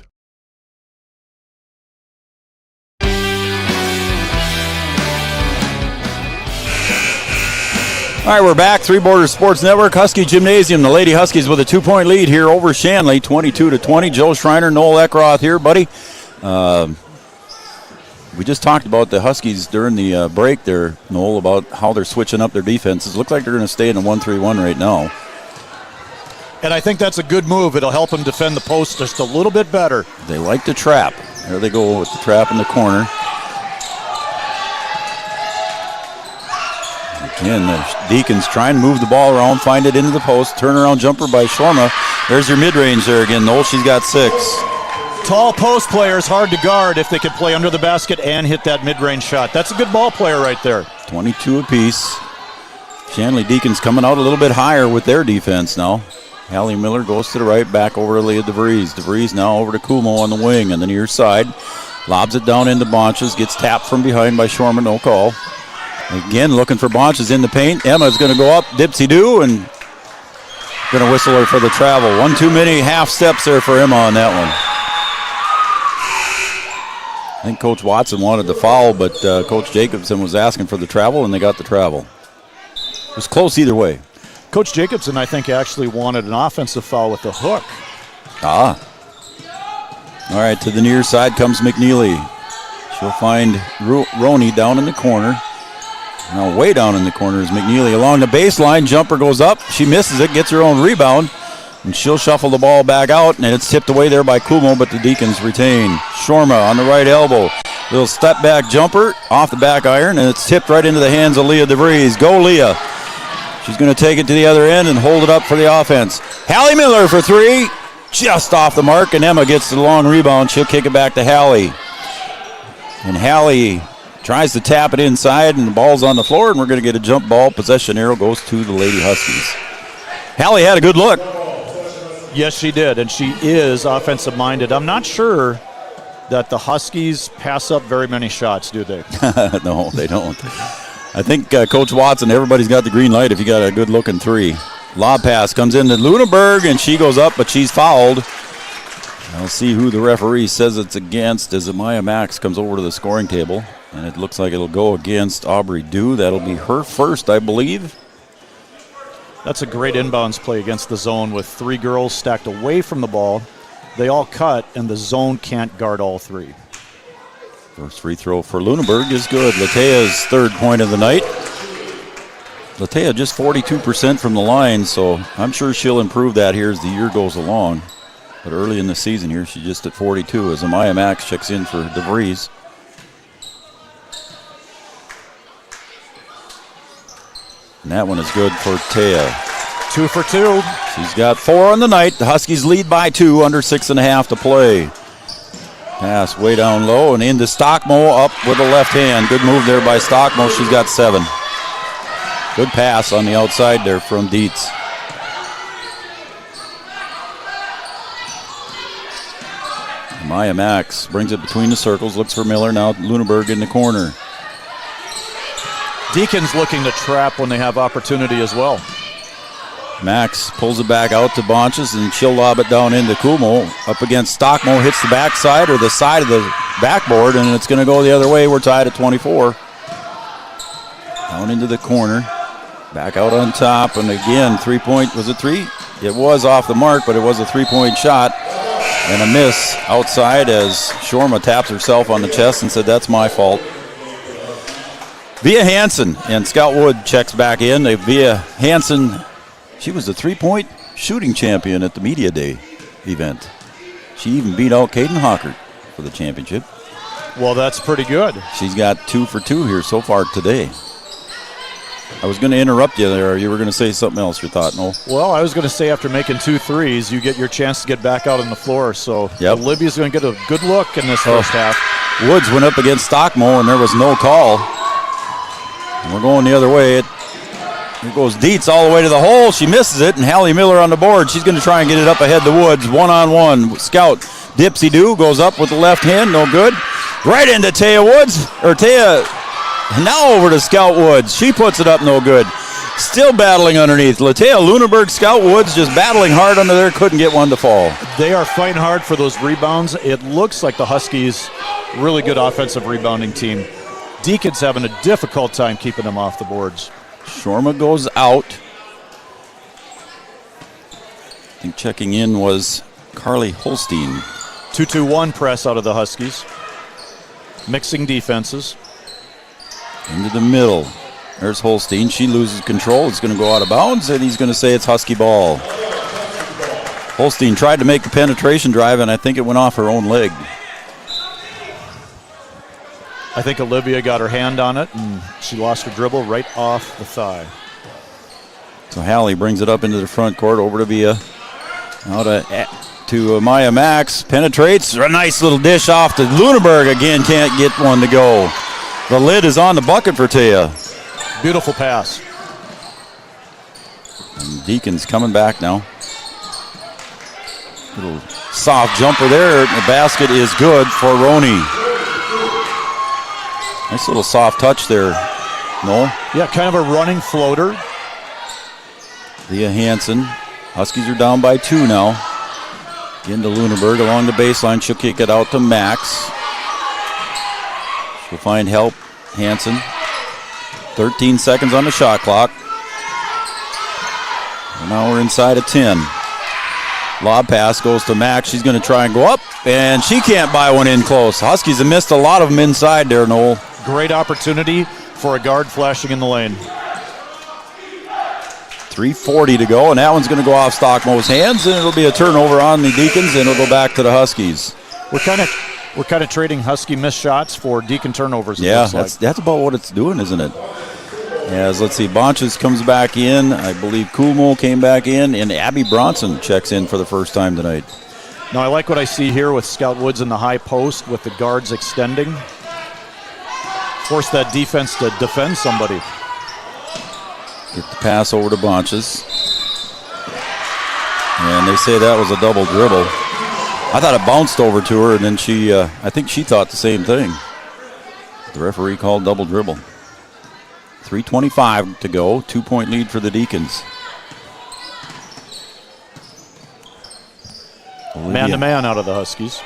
A: All right, we're back. Three Borders Sports Network, Husky Gymnasium. The Lady Huskies with a 2-point lead here over Shanley, 22-20. Joe Schreiner, Noel Eckroth here, buddy. We just talked about the Huskies during the break there, Noel, about how they're switching up their defenses. Look like they're going to stay in a 1-3-1 right now.
B: And I think that's a good move. It'll help them defend the post just a little bit better.
A: They like to trap. There they go with the trap in the corner. Again, the Deacons trying to move the ball around, find it into the post. Turnaround jumper by Shorma. There's your mid-range there again, Noel. She's got 6.
B: Tall post players hard to guard if they can play under the basket and hit that mid-range shot. That's a good ball player right there.
A: 22 apiece. Shanley Deacons coming out a little bit higher with their defense now. Hallie Miller goes to the right, back over to Leah DeVries. DeVries now over to Kumo on the wing on the near side. Lobs it down into Bonches. Gets tapped from behind by Shorman. No call. Again, looking for Bonches in the paint. Emma's going to go up. Dipsy-do, and going to whistle her for the travel. One too many half steps there for Emma on that one. I think Coach Watson wanted the foul, but Coach Jacobson was asking for the travel, and they got the travel. It was close either way.
B: Coach Jacobson, I think, actually wanted an offensive foul with the hook.
A: All right, to the near side comes McNeely. She'll find Roney down in the corner. Now way down in the corner is McNeely. Along the baseline, jumper goes up. She misses it, gets her own rebound, and she'll shuffle the ball back out, and it's tipped away there by Kumo, but the Deacons retain. Shorma on the right elbow. Little step back jumper off the back iron, and it's tipped right into the hands of Leah DeVries. Go, Leah. She's going to take it to the other end and hold it up for the offense. Hallie Miller for three. Just off the mark, and Emma gets the long rebound. She'll kick it back to Hallie. And Hallie tries to tap it inside, and the ball's on the floor, and we're going to get a jump ball. Possession arrow goes to the Lady Huskies. Hallie had a good look.
B: Yes, she did, and she is offensive-minded. I'm not sure that the Huskies pass up very many shots, do they?
A: No, they don't. I think Coach Watson, everybody's got the green light if you got a good-looking three. Lob pass comes into Lunenburg, and she goes up, but she's fouled. I'll see who the referee says it's against as Amaya Max comes over to the scoring table, and it looks like it'll go against Aubrey Dew. That'll be her first, I believe.
B: That's a great inbounds play against the zone with three girls stacked away from the ball. They all cut, and the zone can't guard all three.
A: First free throw for Lunenburg is good. Latea's third point of the night. Latea just 42% from the line, so I'm sure she'll improve that here as the year goes along. But early in the season here, she's just at 42 as Amaya Max checks in for DeVries. And that one is good for Tea.
B: 2 for 2.
A: She's got 4 on the night. The Huskies lead by 2, under 6.5 to play. Pass way down low and into Stockmo up with the left hand. Good move there by Stockmo. She's got 7. Good pass on the outside there from Dietz. Maya Max brings it between the circles, looks for Miller. Now Lunenburg in the corner.
B: Deacons looking to trap when they have opportunity as well.
A: Max pulls it back out to Bonches, and she'll lob it down into Kumo. Up against Stockmo, hits the backside or the side of the backboard, and it's going to go the other way. We're tied at 24. Down into the corner. Back out on top, and again, 3-point. Was it 3? It was off the mark, but it was a 3-point shot. And a miss outside as Shorma taps herself on the chest and said, "That's my fault." Via Hansen and Scout Wood checks back in. Via Hansen, she was the 3-point shooting champion at the Media Day event. She even beat out Caden Hockert for the championship.
B: Well, that's pretty good.
A: She's got 2 for 2 here so far today. I was going to interrupt you there. You were going to say something else, you thought, no?
B: Well, I was going to say after making 2 threes, you get your chance to get back out on the floor. So Olivia's going to get a good look in this first half.
A: Woods went up against Stockmo, and there was no call. And we're going the other way. Here goes Dietz all the way to the hole. She misses it, and Hallie Miller on the board. She's going to try and get it up ahead to Woods. One-on-one. Scout Dipsy-do goes up with the left hand. No good. Right into Taya Woods. Or Taya... Now over to Scout Woods. She puts it up, no good. Still battling underneath. Latea Lunenburg, Scout Woods just battling hard under there. Couldn't get one to fall.
B: They are fighting hard for those rebounds. It looks like the Huskies, really good offensive rebounding team. Deacons having a difficult time keeping them off the boards.
A: Shorma goes out. I think checking in was Carly Holstein.
B: 2-2-1 press out of the Huskies. Mixing defenses.
A: Into the middle. There's Holstein. She loses control. It's going to go out of bounds, and he's going to say it's Husky ball. Holstein tried to make the penetration drive, and I think it went off her own leg.
B: I think Olivia got her hand on it, and she lost her dribble right off the thigh.
A: So Hallie brings it up into the front court, over to Via. Out to Maya Max. Penetrates. A nice little dish off to Lunenburg. Again, can't get one to go. The lid is on the bucket for Taya.
B: Beautiful pass.
A: And Deacons coming back now. Little soft jumper there. The basket is good for Roney. Nice little soft touch there, Noel.
B: Yeah, kind of a running floater.
A: Leah Hansen. Huskies are down by 2 now. Again to Lunenburg along the baseline. She'll kick it out to Max. She'll find help. Hansen. 13 seconds on the shot clock. And now we're inside of 10. Lob pass goes to Max. She's going to try and go up, and she can't buy one in close. Huskies have missed a lot of them inside there, Noel.
B: Great opportunity for a guard flashing in the lane.
A: 3:40 to go, and that one's going to go off Stockmo's hands, and it'll be a turnover on the Deacons, and it'll go back to the Huskies.
B: We're kind of trading Husky missed shots for Deacon turnovers.
A: Yeah, that's about what it's doing, isn't it? As let's see, Bonches comes back in. I believe Kuhlmo came back in, and Abby Bronson checks in for the first time tonight.
B: Now I like what I see here with Scout Woods in the high post with the guards extending. Force that defense to defend somebody.
A: Get the pass over to Bonches. And they say that was a double dribble. I thought it bounced over to her, and then I think she thought the same thing. The referee called double dribble. 3:25 to go. 2-point lead for the Deacons.
B: Man-to-man out of the Huskies.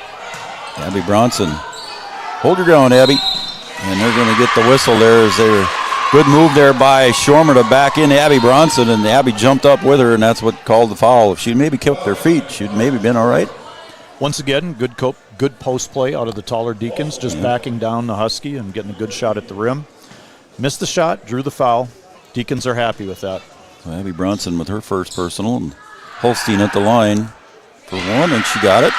A: Abby Bronson. Hold your ground, Abby. And they're going to get the whistle there as they're good move there by Shormer to back in Abby Bronson, and Abby jumped up with her, and that's what called the foul. If she'd maybe kept her feet, she'd maybe been all right.
B: Once again, good post play out of the taller Deacons, just backing down the Husky and getting a good shot at the rim. Missed the shot, drew the foul. Deacons are happy with that.
A: So Abby Bronson with her first personal, and Holstein at the line for one, and she got it.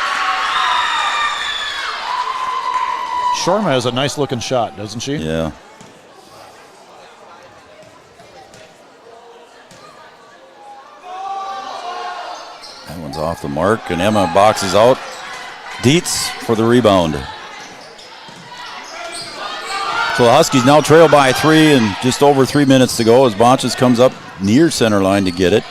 B: Shorma has a nice-looking shot, doesn't she?
A: Yeah. That one's off the mark, and Emma boxes out. Dietz for the rebound. So the Huskies now trail by 3 and just over 3 minutes to go as Bonches comes up near center line to get it.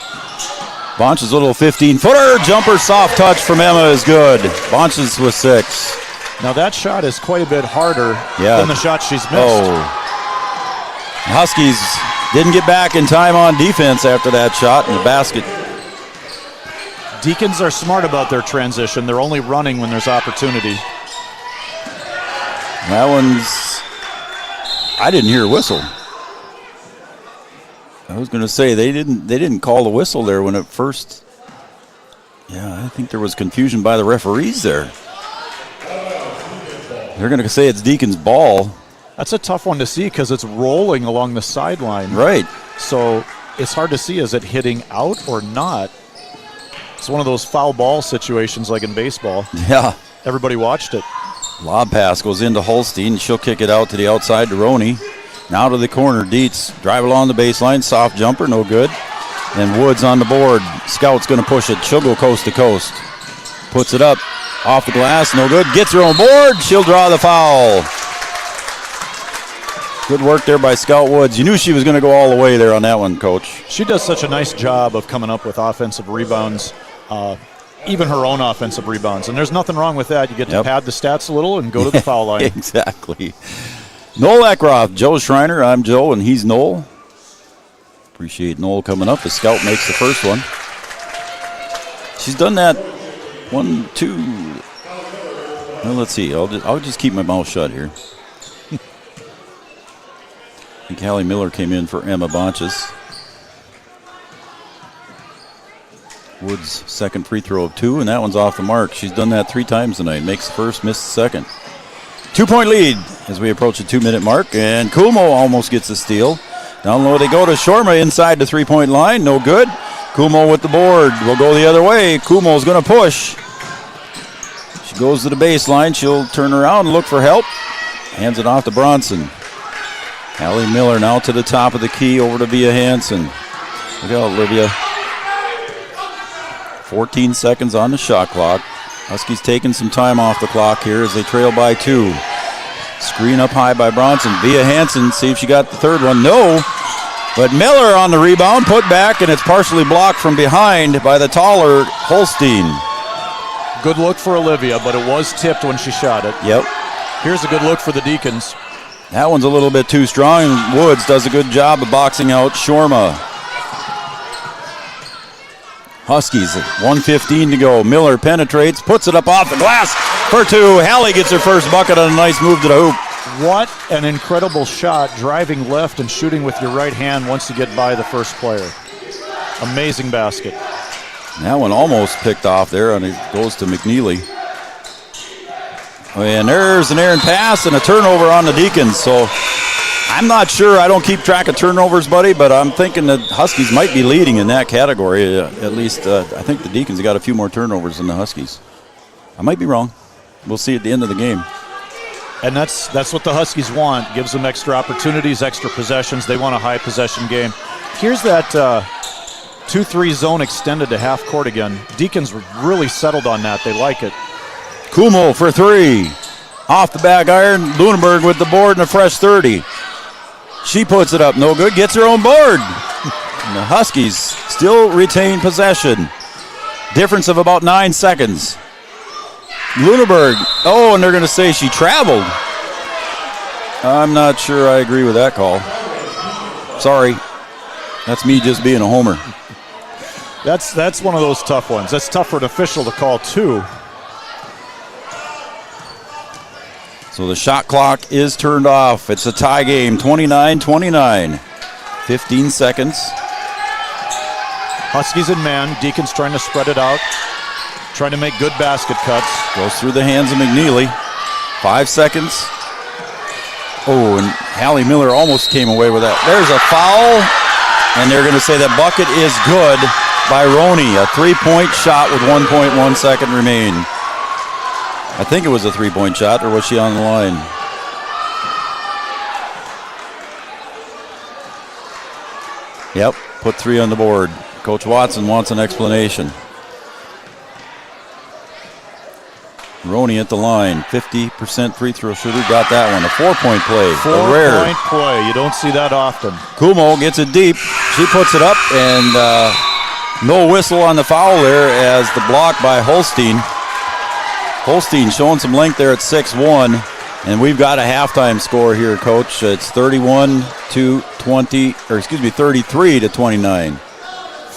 A: Bonches' little 15-footer, jumper, soft touch from Emma is good. Bonches with 6.
B: Now that shot is quite a bit harder than the shot she's missed.
A: Oh. Huskies didn't get back in time on defense after that shot in the basket.
B: Deacons are smart about their transition. They're only running when there's opportunity.
A: That one's... I didn't hear a whistle. I was going to say they didn't call the whistle there when it first. Yeah, I think there was confusion by the referees there. They're going to say it's Deacon's ball.
B: That's a tough one to see because it's rolling along the sideline.
A: Right.
B: So it's hard to see, is it hitting out or not? It's one of those foul ball situations like in baseball.
A: Yeah.
B: Everybody watched it.
A: Lob pass goes into Holstein. She'll kick it out to the outside to Roney. Now to the corner. Dietz drive along the baseline. Soft jumper, no good. And Woods on the board. Scout's going to push it. She'll go coast to coast. Puts it up. Off the glass, no good. Gets her on board. She'll draw the foul. Good work there by Scout Woods. You knew she was going to go all the way there on that one, Coach.
B: She does such a nice job of coming up with offensive rebounds, even her own offensive rebounds. And there's nothing wrong with that. You get to pad the stats a little and go to the foul line.
A: Exactly. Noel Eckroth, Joe Schreiner. I'm Joe, and he's Noel. Appreciate Noel coming up. The Scout makes the first one. She's done that 1, 2. Well, let's see. I'll just keep my mouth shut here. I think Hallie Miller came in for Emma Bonches. Woods' second free throw of 2, and that one's off the mark. She's done that 3 times tonight. Makes the first, missed the second. 2-point lead as we approach the 2-minute mark, and Kuhlmo almost gets a steal. Down low they go to Shorma inside the 3-point line. No good. Kuhlmo with the board. Will go the other way. Kuhlmo's going to push. She goes to the baseline. She'll turn around and look for help. Hands it off to Bronson. Hallie Miller now to the top of the key over to Via Hansen. Look out, Olivia. 14 seconds on the shot clock. Huskies taking some time off the clock here as they trail by 2. Screen up high by Bronson. Via Hansen, see if she got the third one. No. But Miller on the rebound, put back, and it's partially blocked from behind by the taller Holstein.
B: Good look for Olivia, but it was tipped when she shot it.
A: Yep.
B: Here's a good look for the Deacons.
A: That one's a little bit too strong. Woods does a good job of boxing out Shorma. Huskies, 1:15 to go. Miller penetrates, puts it up off the glass for two. Hallie gets her first bucket on a nice move to the hoop.
B: What an incredible shot, driving left and shooting with your right hand once you get by the first player. Amazing basket.
A: That one almost picked off there, and it goes to McNeely. And there's an errant pass and a turnover on the Deacons. So I'm not sure. I don't keep track of turnovers, buddy, but I'm thinking that Huskies might be leading in that category. At least I think the Deacons have got a few more turnovers than the Huskies. I might be wrong. We'll see at the end of the game.
B: And that's what the Huskies want. Gives them extra opportunities, extra possessions. They want a high possession game. Here's that 2-3 zone extended to half court again. Deacons really settled on that. They like it.
A: Kumel for three. Off the back iron. Lunenburg with the board and a fresh 30. She puts it up. No good. Gets her own board. And the Huskies still retain possession. Difference of about 9 seconds. Lunenburg. Oh, and they're going to say she traveled. I'm not sure I agree with that call. Sorry. That's me just being a homer.
B: That's one of those tough ones. That's tough for an official to call, too.
A: So the shot clock is turned off. It's a tie game, 29-29. 15 seconds.
B: Huskies in man. Deacons trying to spread it out. Trying to make good basket cuts.
A: Goes through the hands of McNeely. 5 seconds. Oh, and Hallie Miller almost came away with that. There's a foul, and they're going to say that bucket is good by Roney. A three-point shot with 1.1 second remain. I think it was a three-point shot, or was she on the line? Yep, put 3 on the board. Coach Watson wants an explanation. Roney at the line, 50% free throw shooter, got that one. A 4-point play.
B: 4-point play, you don't see that often.
A: Kumel gets it deep. She puts it up, and no whistle on the foul there as the block by Holstein. Holstein showing some length there at 6'1", and we've got a halftime score here, Coach. It's 33 to 29.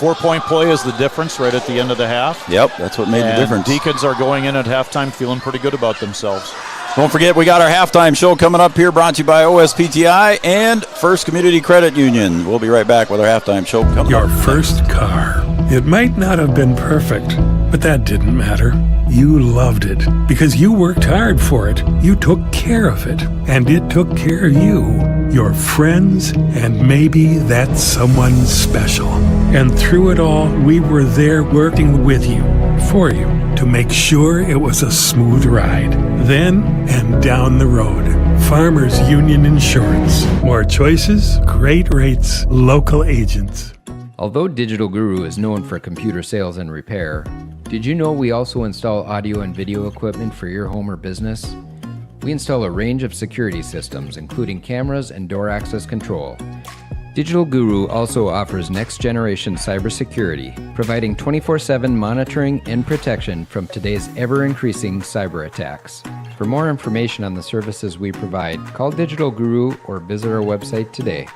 B: 4-point play is the difference right at the end of the half.
A: Yep, that's what made the difference.
B: Deacons are going in at halftime feeling pretty good about themselves.
A: Don't forget, we got our halftime show coming up here, brought to you by OSPTI and First Community Credit Union. We'll be right back with our halftime show coming up.
K: Your first car. It might not have been perfect, but that didn't matter. You loved it because you worked hard for it. You took care of it, and it took care of you, your friends, and maybe that someone special. And through it all, we were there working with you, for you, to make sure it was a smooth ride. Then and down the road. Farmers Union Insurance. More choices, great rates, local agents.
L: Although Digital Guru is known for computer sales and repair, did you know we also install audio and video equipment for your home or business? We install a range of security systems, including cameras and door access control. Digital Guru also offers next-generation cybersecurity, providing 24/7 monitoring and protection from today's ever-increasing cyber attacks. For more information on the services we provide, call Digital Guru or visit our website today.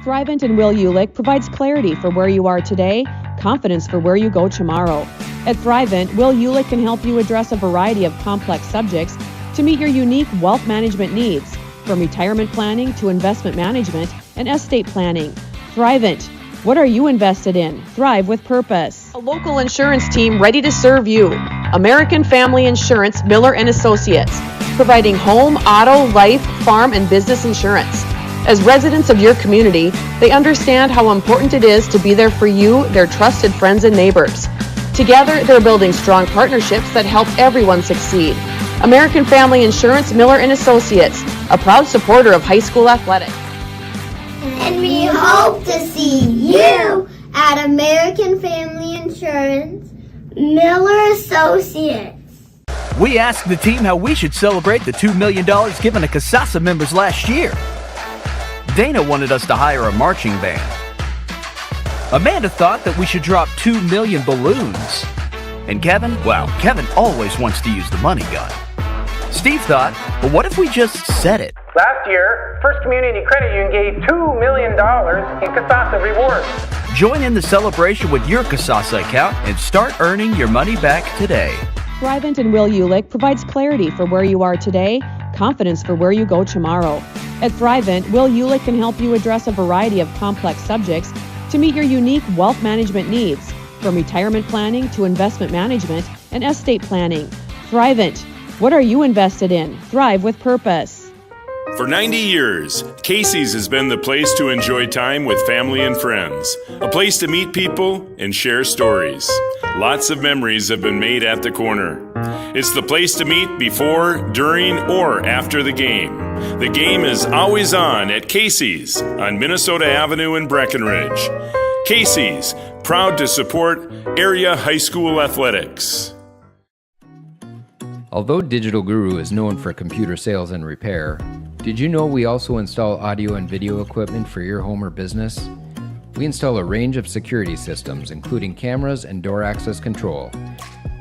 G: Thrivent and Will Ulick provides clarity for where you are today, confidence for where you go tomorrow. At Thrivent, Will Ulick can help you address a variety of complex subjects to meet your unique wealth management needs, from retirement planning to investment management and estate planning. Thrivent, what are you invested in? Thrive with purpose. A local insurance team ready to serve you. American Family Insurance, Miller & Associates, providing home, auto, life, farm, and business insurance. As residents of your community, they understand how important it is to be there for you, their trusted friends and neighbors. Together, they're building strong partnerships that help everyone succeed. American Family Insurance, Miller & Associates, a proud supporter of high school athletics.
M: And we hope to see you at American Family Insurance, Miller Associates.
N: We asked the team how we should celebrate the $2 million given to Casasa members last year. Dana wanted us to hire a marching band. Amanda thought that we should drop 2 million balloons. And Kevin, well, Kevin always wants to use the money gun. Steve thought, well, what if we just said it?
O: Last year, First Community Credit Union gave $2 million in Kasasa rewards.
N: Join in the celebration with your Kasasa account and start earning your money back today.
G: Thrivent and Will Ulick provides clarity for where you are today, confidence for where you go tomorrow. At Thrivent, Will Ulick can help you address a variety of complex subjects to meet your unique wealth management needs, from retirement planning to investment management and estate planning. Thrivent. What are you invested in? Thrive with purpose.
E: For 90 years, Casey's has been the place to enjoy time with family and friends, a place to meet people and share stories. Lots of memories have been made at the corner. It's the place to meet before, during, or after the game. The game is always on at Casey's on Minnesota Avenue in Breckenridge. Casey's, proud to support area high school athletics.
L: Although Digital Guru is known for computer sales and repair, did you know we also install audio and video equipment for your home or business? We install a range of security systems, including cameras and door access control.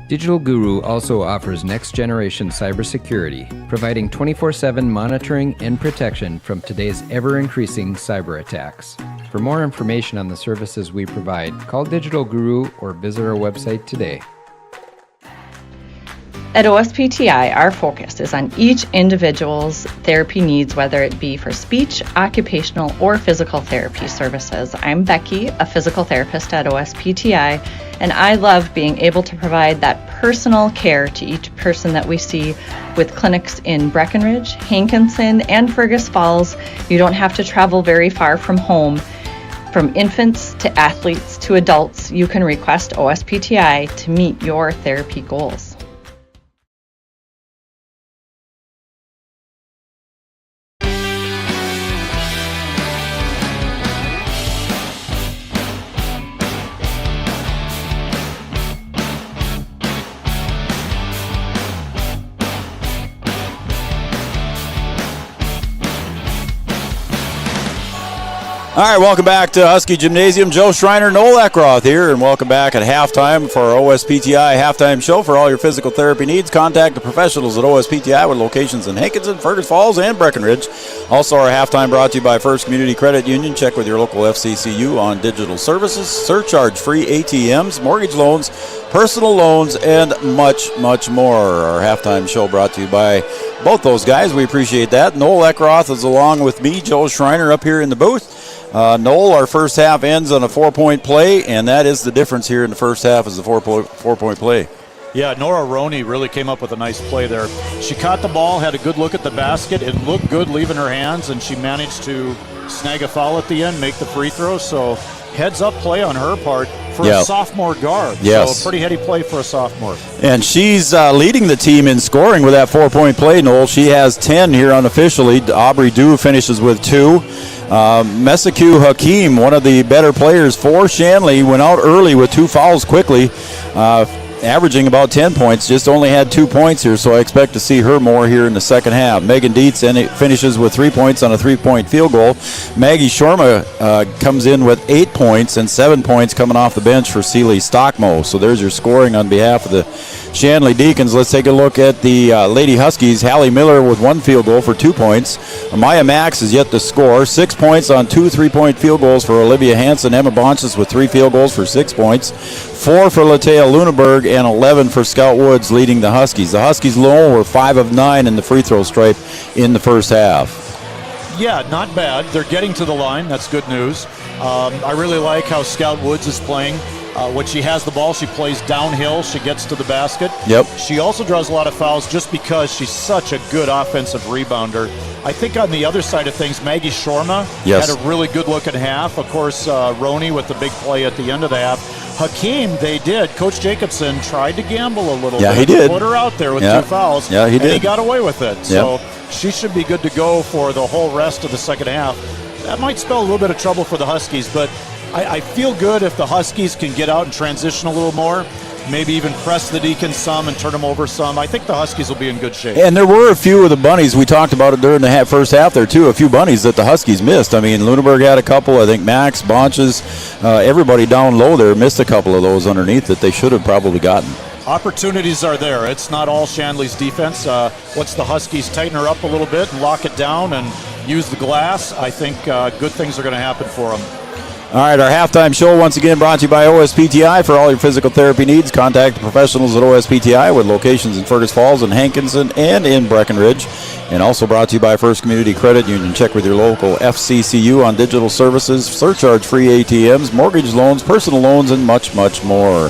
L: Digital Guru also offers next-generation cybersecurity, providing 24/7 monitoring and protection from today's ever-increasing cyber attacks. For more information on the services we provide, call Digital Guru or visit our website today.
P: At OSPTI, our focus is on each individual's therapy needs, whether it be for speech, occupational, or physical therapy services. I'm Becky, a physical therapist at OSPTI, and I love being able to provide that personal care to each person that we see with clinics in Breckenridge, Hankinson, and Fergus Falls. You don't have to travel very far from home. From infants to athletes to adults, you can request OSPTI to meet your therapy goals.
A: All right, welcome back to Husky Gymnasium. Joe Schreiner, Noel Eckroth here, and welcome back at halftime for our OSPTI halftime show. For all your physical therapy needs, contact the professionals at OSPTI with locations in Hankinson, Fergus Falls, and Breckenridge. Also, our halftime brought to you by First Community Credit Union. Check with your local FCCU on digital services, surcharge-free ATMs, mortgage loans, personal loans, and much, much more. Our halftime show brought to you by both those guys. We appreciate that. Noel Eckroth is along with me, Joe Schreiner, up here in the booth. Noel, our first half ends on a 4-point play, and that is the difference here in the first half is the four-point play.
B: Yeah, Nora Roney really came up with a nice play there. She caught the ball, had a good look at the basket. It looked good leaving her hands, and she managed to snag a foul at the end, make the free throw. So heads-up play on her part for a sophomore guard.
A: Yes.
B: So pretty heady play for a sophomore.
A: And she's leading the team in scoring with that 4-point play, Noel. She has 10 here unofficially. Aubrey Dew finishes with 2. Mesaku Hakeem, one of the better players for Shanley, went out early with 2 fouls quickly, averaging about 10 points, just only had 2 points here, so I expect to see her more here in the second half. Megan Dietz finishes with 3 points on a 3-point field goal. Maggie Shorma comes in with 8 points and 7 points coming off the bench for Seeley Stockmo. So there's your scoring on behalf of the Shanley Deacons. Let's take a look at the Lady Huskies. Hallie Miller with 1 field goal for 2 points. Maya Max is yet to score. 6 points on 2 3-point field goals for Olivia Hansen. Emma Bonches with 3 field goals for 6 points. 4 for Latea Luneberg and 11 for Scout Woods leading the Huskies. The Huskies alone were 5 of 9 in the free throw stripe in the first half.
B: Yeah, not bad. They're getting to the line. That's good news. I really like how Scout Woods is playing. When she has the ball, she plays downhill. She gets to the basket.
A: Yep.
B: She also draws a lot of fouls just because she's such a good offensive rebounder. I think on the other side of things, Maggie Shorma had a really good look at half. Of course, Roney with the big play at the end of the half. Hakeem, they did. Coach Jacobson tried to gamble a little bit.
A: Yeah, he did.
B: Put her out there with 2 fouls.
A: Yeah, he did.
B: And he got away with it. So she should be good to go for the whole rest of the second half. That might spell a little bit of trouble for the Huskies, but I feel good if the Huskies can get out and transition a little more, maybe even press the Deacons some and turn them over some. I think the Huskies will be in good shape.
A: And there were a few of the bunnies. We talked about it during the first half there, too. A few bunnies that the Huskies missed. I mean, Luneberg had a couple. I think Max, Bonches, everybody down low there missed a couple of those underneath that they should have probably gotten.
B: Opportunities are there. It's not all Shanley's defense. Once the Huskies tighten her up a little bit and lock it down and use the glass, I think good things are going to happen for them.
A: All right, our halftime show once again brought to you by OSPTI. For all your physical therapy needs, contact the professionals at OSPTI with locations in Fergus Falls and Hankinson and in Breckenridge. And also brought to you by First Community Credit Union. Check with your local FCCU on digital services, surcharge-free ATMs, mortgage loans, personal loans, and much, much more.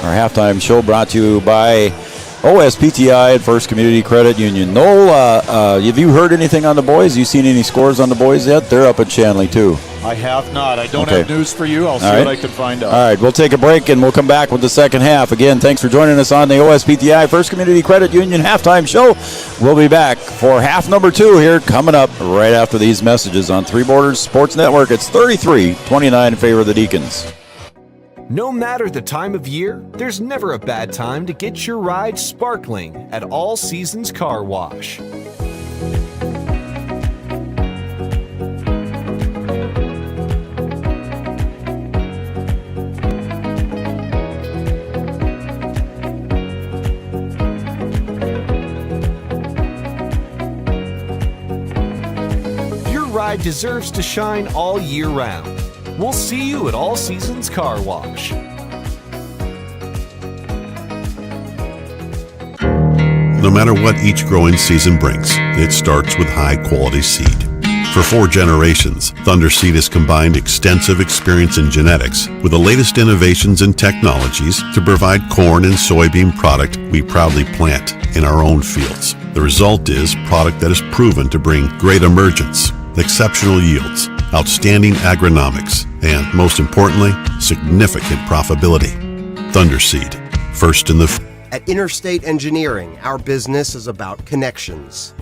A: Our halftime show brought to you by OSPTI at First Community Credit Union. Noel, have you heard anything on the boys? You seen any scores on the boys yet? They're up at Shanley, too.
B: I have not. I don't have news for you. I'll see what I can find out.
A: All right, we'll take a break, and we'll come back with the second half. Again, thanks for joining us on the OSPTI First Community Credit Union halftime show. We'll be back for half number 2 here coming up right after these messages on Three Borders Sports Network. It's 33-29 in favor of the Deacons.
Q: No matter the time of year, there's never a bad time to get your ride sparkling at All Seasons Car Wash. Your ride deserves to shine all year round. We'll see you at All Seasons Car Wash.
R: No matter what each growing season brings, it starts with high-quality seed. For 4 generations, Thunder Seed has combined extensive experience in genetics with the latest innovations and technologies to provide corn and soybean product we proudly plant in our own fields. The result is product that is proven to bring great emergence, exceptional yields, outstanding agronomics, and most importantly, significant profitability. Thunder Seed, first in the...
S: At Interstate Engineering, our business is about connections.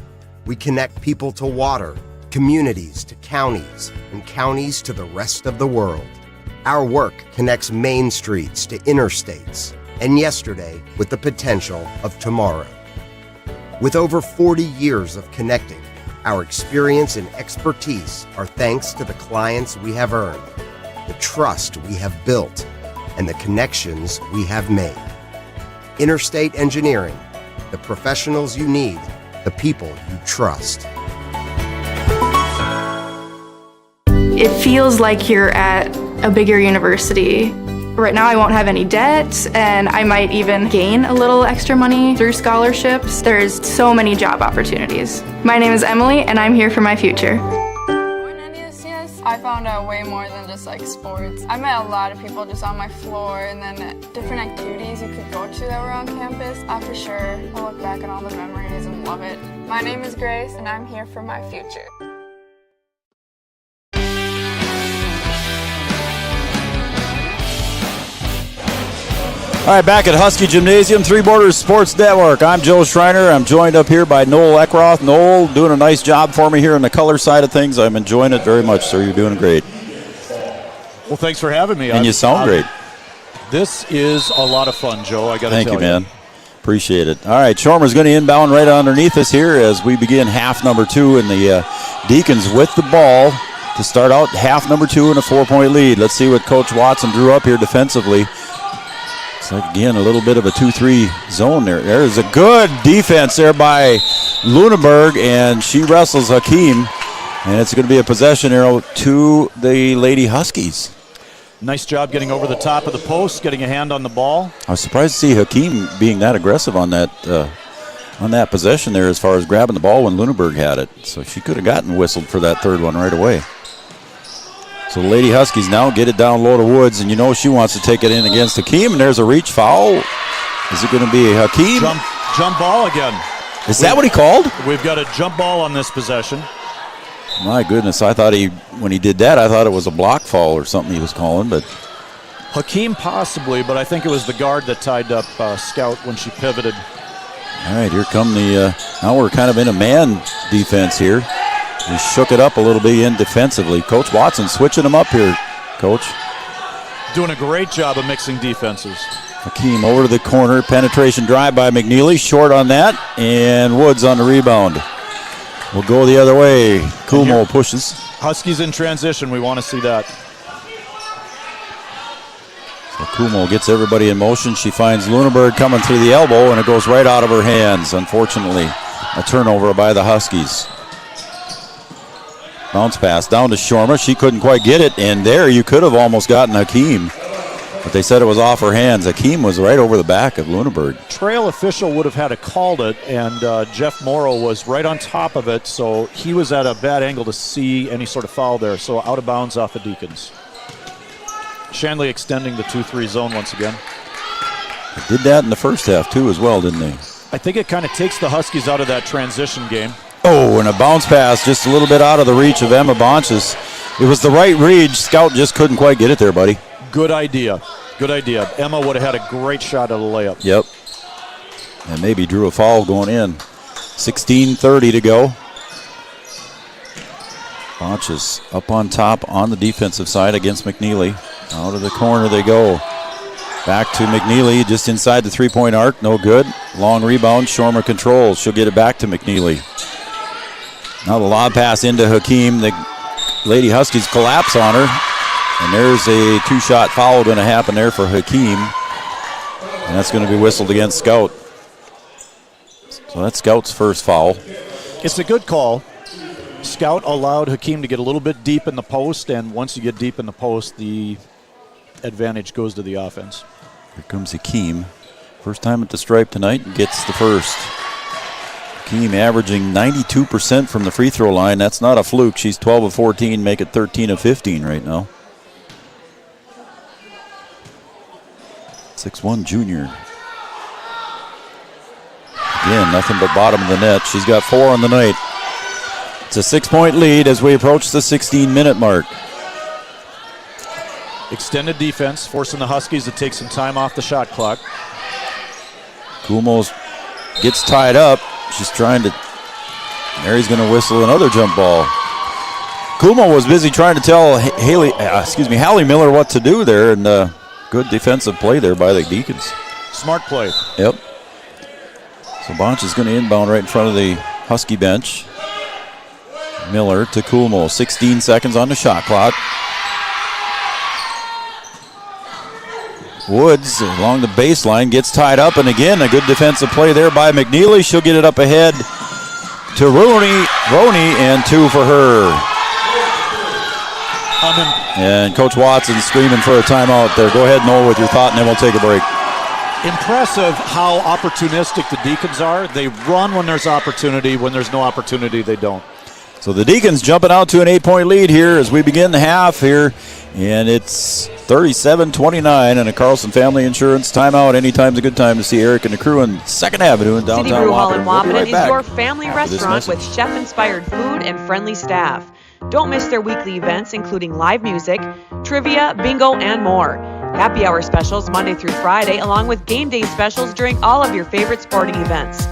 S: We connect people to water, communities to counties, and counties to the rest of the world. Our work connects main streets to interstates, and yesterday with the potential of tomorrow. With over 40 years of connecting, our experience and expertise are thanks to the clients we have earned, the trust we have built, and the connections we have made. Interstate Engineering, the professionals you need, the people you trust.
T: It feels like you're at a bigger university. Right now I won't have any debt, and I might even gain a little extra money through scholarships. There's so many job opportunities. My name is Emily, and I'm here for my future.
U: I found out way more than just like sports. I met a lot of people just on my floor, and then different activities you could go to that were on campus. I for sure will look back at all the memories and love it. My name is Grace, and I'm here for my future.
A: All right, back at Husky Gymnasium, Three Borders Sports Network. I'm Joe Schreiner. I'm joined up here by Noel Eckroth. Noel, doing a nice job for me here on the color side of things. I'm enjoying it very much, sir. You're doing great.
B: Well, thanks for having me.
A: And you sound great.
B: This is a lot of fun, Joe. I got to tell you.
A: Thank you, man. Appreciate it. All right, Shormer's going to inbound right underneath us here as we begin half number 2, and the Deacons with the ball to start out half number 2 in a 4-point lead. Let's see what Coach Watson drew up here defensively. It's like, again, a little bit of a 2-3 zone there. There's a good defense there by Lunenburg, and she wrestles Hakeem. And it's going to be a possession arrow to the Lady Huskies.
B: Nice job getting over the top of the post, getting a hand on the ball.
A: I was surprised to see Hakeem being that aggressive on that possession there as far as grabbing the ball when Lunenburg had it. So she could have gotten whistled for that third one right away. So the Lady Huskies now get it down low to Woods, and you know she wants to take it in against Hakeem, and there's a reach foul. Is it going to be Hakeem?
B: Jump ball again.
A: Is that what he called?
B: We've got a jump ball on this possession.
A: My goodness, I thought when he did that, I thought it was a block foul or something he was calling, but...
B: Hakeem possibly, but I think it was the guard that tied up Scout when she pivoted.
A: All right, here come now we're kind of in a man defense here. We shook it up a little bit in defensively. Coach Watson switching them up here, Coach.
B: Doing a great job of mixing defenses.
A: Hakeem over to the corner. Penetration drive by McNeely. Short on that. And Woods on the rebound. We'll go the other way. Kumo pushes.
B: Huskies in transition. We want to see that.
A: So Kumo gets everybody in motion. She finds Lunenburg coming through the elbow, and it goes right out of her hands, unfortunately. A turnover by the Huskies. Bounce pass down to Shorma. She couldn't quite get it, and there you could have almost gotten Hakeem. But they said it was off her hands. Hakeem was right over the back of Lunenburg.
B: Trail official would have had to called it, and Jeff Morrow was right on top of it, so he was at a bad angle to see any sort of foul there. So out of bounds off of Deacons. Shanley extending the 2-3 zone once again.
A: They did that in the first half too as well, didn't they?
B: I think it kind of takes the Huskies out of that transition game.
A: Oh, and a bounce pass just a little bit out of the reach of Emma Bonches. It was the right read. Scout just couldn't quite get it there, buddy.
B: Good idea. Good idea. Emma would have had a great shot at a layup.
A: Yep. And maybe drew a foul going in. 16:30 to go. Bonches up on top on the defensive side against McNeely. Out of the corner they go. Back to McNeely just inside the three-point arc. No good. Long rebound. Shormer controls. She'll get it back to McNeely. Now the lob pass into Hakeem. The Lady Huskies collapse on her. And there's a two-shot foul going to happen there for Hakeem. And that's going to be whistled against Scout. So that's Scout's first foul.
B: It's a good call. Scout allowed Hakeem to get a little bit deep in the post, and once you get deep in the post, the advantage goes to the offense.
A: Here comes Hakeem. First time at the stripe tonight and gets the first. Hakeem averaging 92% from the free throw line. That's not a fluke. She's 12 of 14, make it 13 of 15 right now. 6'1" junior. Again, nothing but bottom of the net. She's got 4 on the night. It's a 6-point lead as we approach the 16-minute mark.
B: Extended defense, forcing the Huskies to take some time off the shot clock.
A: Kumos gets tied up. She's trying to... Mary's going to whistle another jump ball. Kumo was busy trying to tell Hallie Miller what to do there, and good defensive play there by the Deacons.
B: Smart play.
A: Yep. So Bonch is going to inbound right in front of the Husky bench. Miller to Kumo. 16 seconds on the shot clock. Woods along the baseline gets tied up, and again a good defensive play there by McNeely. She'll get it up ahead to Roney, and 2 for her. And Coach Watson's screaming for a timeout there. Go ahead, Noel, with your thought, and then we'll take a break.
B: Impressive how opportunistic the Deacons are. They run when there's opportunity. When there's no opportunity, they don't.
A: So the Deacons jumping out to an 8-point lead here as we begin the half here. And it's 37-29 and a Carlson Family Insurance timeout. Anytime's a good time to see Eric and the crew in 2nd Avenue in downtown
G: City Brew Hall in
A: Wahpeton.
G: Wahpeton is your family restaurant with chef-inspired food and friendly staff. Don't miss their weekly events, including live music, trivia, bingo, and more. Happy hour specials Monday through Friday, along with game day specials during all of your favorite sporting events.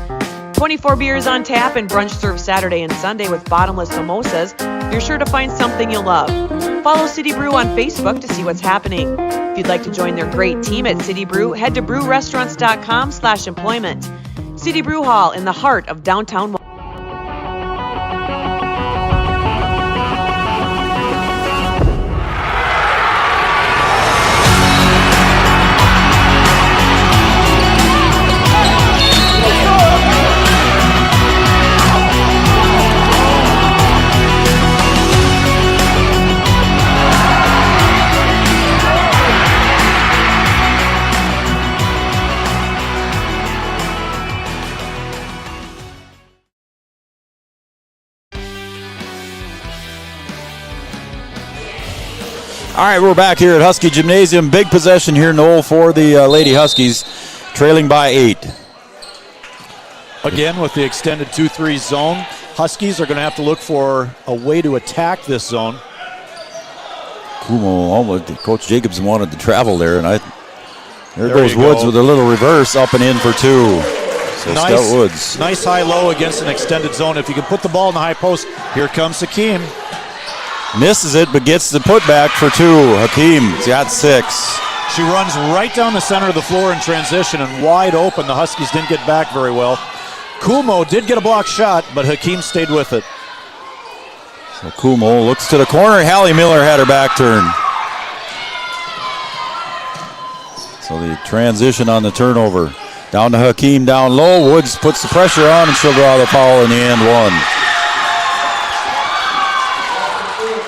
G: 24 beers on tap and brunch served Saturday and Sunday with bottomless mimosas. You're sure to find something you'll love. Follow City Brew on Facebook to see what's happening. If you'd like to join their great team at City Brew, head to brewrestaurants.com/employment. City Brew Hall in the heart of downtown.
A: All right, we're back here at Husky Gymnasium. Big possession here, Noel, for the Lady Huskies, trailing by 8.
B: Again, with the extended 2-3 zone, Huskies are going to have to look for a way to attack this zone.
A: Kumo, Coach Jacobson wanted to travel there, and there goes Woods with a little reverse up and in for 2. So Scout Woods.
B: Nice high-low against an extended zone. If you can put the ball in the high post, here comes Hakeem.
A: Misses it, but gets the putback for 2. Hakeem's got 6.
B: She runs right down the center of the floor in transition and wide open. The Huskies didn't get back very well. Kumo did get a block shot, but Hakeem stayed with it.
A: So Kumo looks to the corner. Hallie Miller had her back turn. So the transition on the turnover. Down to Hakeem, down low. Woods puts the pressure on, and she'll draw the foul in the end one.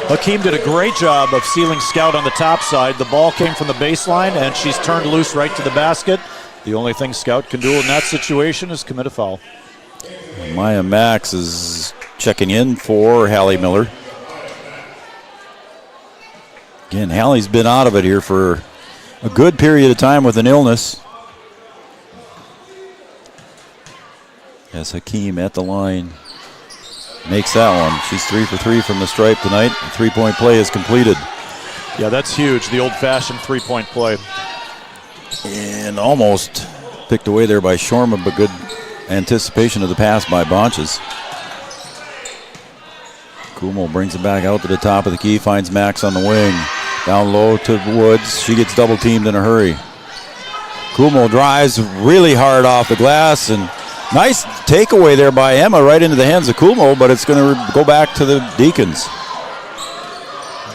B: Hakeem did a great job of sealing Scout on the top side. The ball came from the baseline, and she's turned loose right to the basket. The only thing Scout can do in that situation is commit a foul.
A: Maya Max is checking in for Hallie Miller. Again, Hallie's been out of it here for a good period of time with an illness. As Hakeem at the line makes that one. She's 3 for 3 from the stripe tonight. The three-point play is completed.
B: Yeah, that's huge, the old-fashioned three-point play.
A: And almost picked away there by Shorma, but good anticipation of the pass by Bonches. Kumo brings it back out to the top of the key, finds Max on the wing. Down low to Woods. She gets double-teamed in a hurry. Kumo drives really hard off the glass, and nice takeaway there by Emma right into the hands of Kumo, but it's going to go back to the Deacons.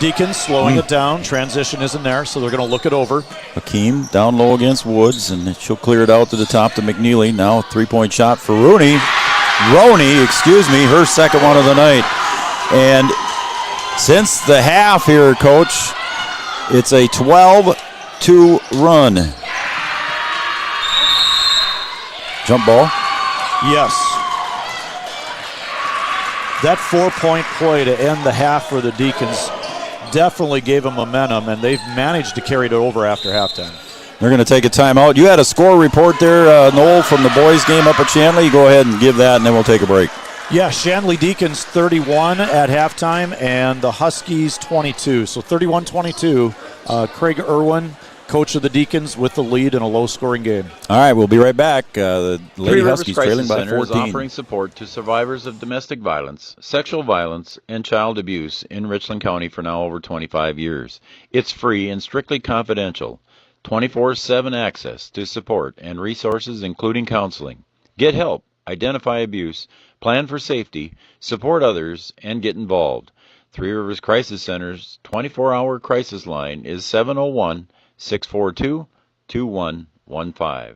B: Deacons slowing it down. Transition isn't there, so they're going to look it over.
A: Hakeem down low against Woods, and she'll clear it out to the top to McNeely. Now a three-point shot for Roney, her second one of the night. And since the half here, Coach, it's a 12-2 run. Jump ball.
B: Yes. That 4-point play to end the half for the Deacons definitely gave them momentum, and they've managed to carry it over after halftime.
A: They're going to take a timeout. You had a score report there, Noel, from the boys' game up at Shanley. Go ahead and give that, and then we'll take a break.
B: Yeah, Shanley Deacons 31 at halftime, and the Huskies 22. So 31-22. Craig Irwin, coach of the Deacons, with the lead in a low-scoring game.
A: All right, we'll be right back. The Lady Huskies trailing by 14.
H: Is offering support to survivors of domestic violence, sexual violence, and child abuse in Richland County for now over 25 years. It's free and strictly confidential. 24/7 access to support and resources, including counseling. Get help, identify abuse, plan for safety, support others, and get involved. Three Rivers Crisis Center's 24-hour crisis line is 701-642-2115.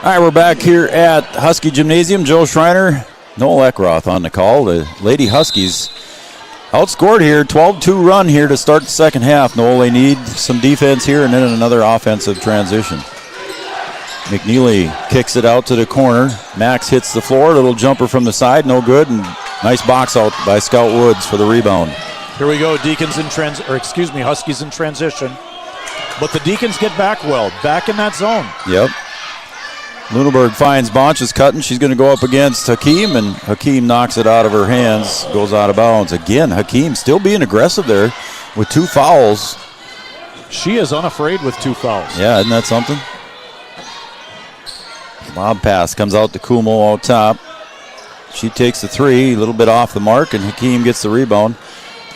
A: All right, we're back here at Husky Gymnasium. Joe Schreiner, Noel Eckroth on the call. The Lady Huskies outscored here, 12-2 run here to start the second half. Noel, they need some defense here and then another offensive transition. McNeely kicks it out to the corner. Max hits the floor, little jumper from the side, no good, and nice box out by Scout Woods for the rebound.
B: Here we go, Huskies in transition. But the Deacons get back well, back in that zone.
A: Yep. Lunenburg finds Bonches cutting. She's going to go up against Hakeem, and Hakeem knocks it out of her hands, goes out of bounds. Again, Hakeem still being aggressive there with 2 fouls.
B: She is unafraid with 2 fouls.
A: Yeah, isn't that something? Lob pass comes out to Kumo out top. She takes the 3, a little bit off the mark, and Hakeem gets the rebound.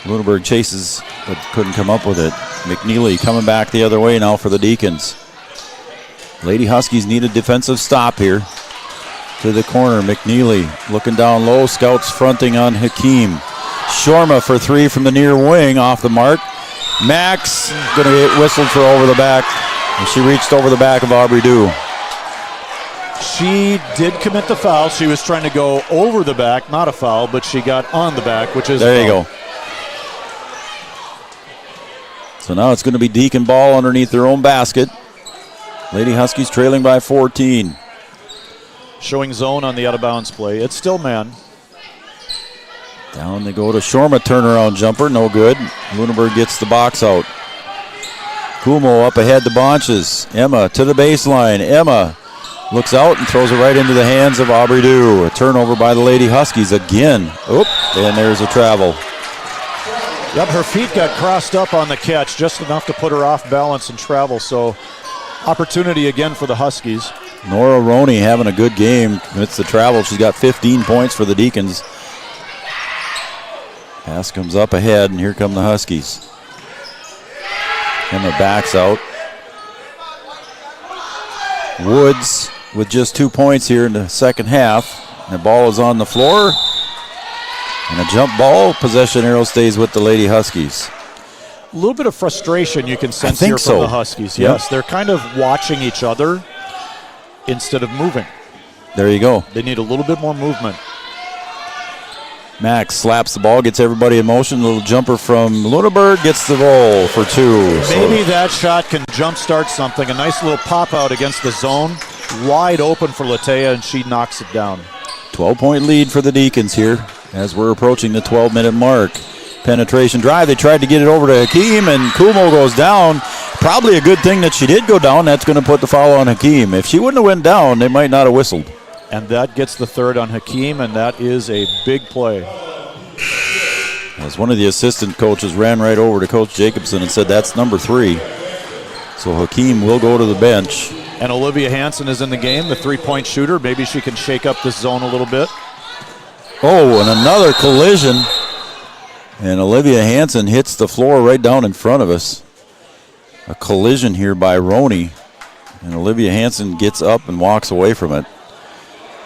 A: Lunenburg chases, but couldn't come up with it. McNeely coming back the other way now for the Deacons. Lady Huskies need a defensive stop here. To the corner, McNeely looking down low. Scouts fronting on Hakeem. Shorma for 3 from the near wing, off the mark. Max going to get whistled for over the back. And she reached over the back of Aubrey Dew.
B: She did commit the foul. She was trying to go over the back, not a foul, but she got on the back, which is
A: there you go. So now it's going to be Deacon ball underneath their own basket. Lady Huskies trailing by 14.
B: Showing zone on the out-of-bounds play. It's still man.
A: Down they go to Shorma, turnaround jumper, no good. Lunenburg gets the box out. Kumo up ahead to Bonches. Emma to the baseline. Emma looks out and throws it right into the hands of Aubrey Dew. A turnover by the Lady Huskies again. Oop, and there's a travel.
B: Yep, her feet got crossed up on the catch, just enough to put her off balance and travel, so opportunity again for the Huskies.
A: Nora Roney having a good game amidst the travel. She's got 15 points for the Deacons. Pass comes up ahead, and here come the Huskies. Emma backs out. Woods with just 2 points here in the second half. The ball is on the floor. And a jump ball. Possession arrow stays with the Lady Huskies.
B: A little bit of frustration you can sense
A: think
B: here from
A: so.
B: the Huskies.
A: Yep.
B: Yes, they're kind of watching each other instead of moving.
A: There you go.
B: They need a little bit more movement.
A: Max slaps the ball, gets everybody in motion. A little jumper from Lunenburg, gets the roll for 2.
B: Maybe that shot can jumpstart something. A nice little pop out against the zone. Wide open for Latea, and she knocks it down.
A: 12-point lead for the Deacons here as we're approaching the 12-minute mark. Penetration drive. They tried to get it over to Hakeem, and Kumo goes down. Probably a good thing that she did go down. That's going to put the foul on Hakeem. If she wouldn't have went down, they might not have whistled.
B: And that gets the third on Hakeem, and that is a big play.
A: As one of the assistant coaches ran right over to Coach Jacobson and said, that's number 3. So Hakeem will go to the bench.
B: And Olivia Hansen is in the game, the three-point shooter. Maybe she can shake up this zone a little bit.
A: Oh, and another collision. And Olivia Hansen hits the floor right down in front of us. A collision here by Roney. And Olivia Hansen gets up and walks away from it.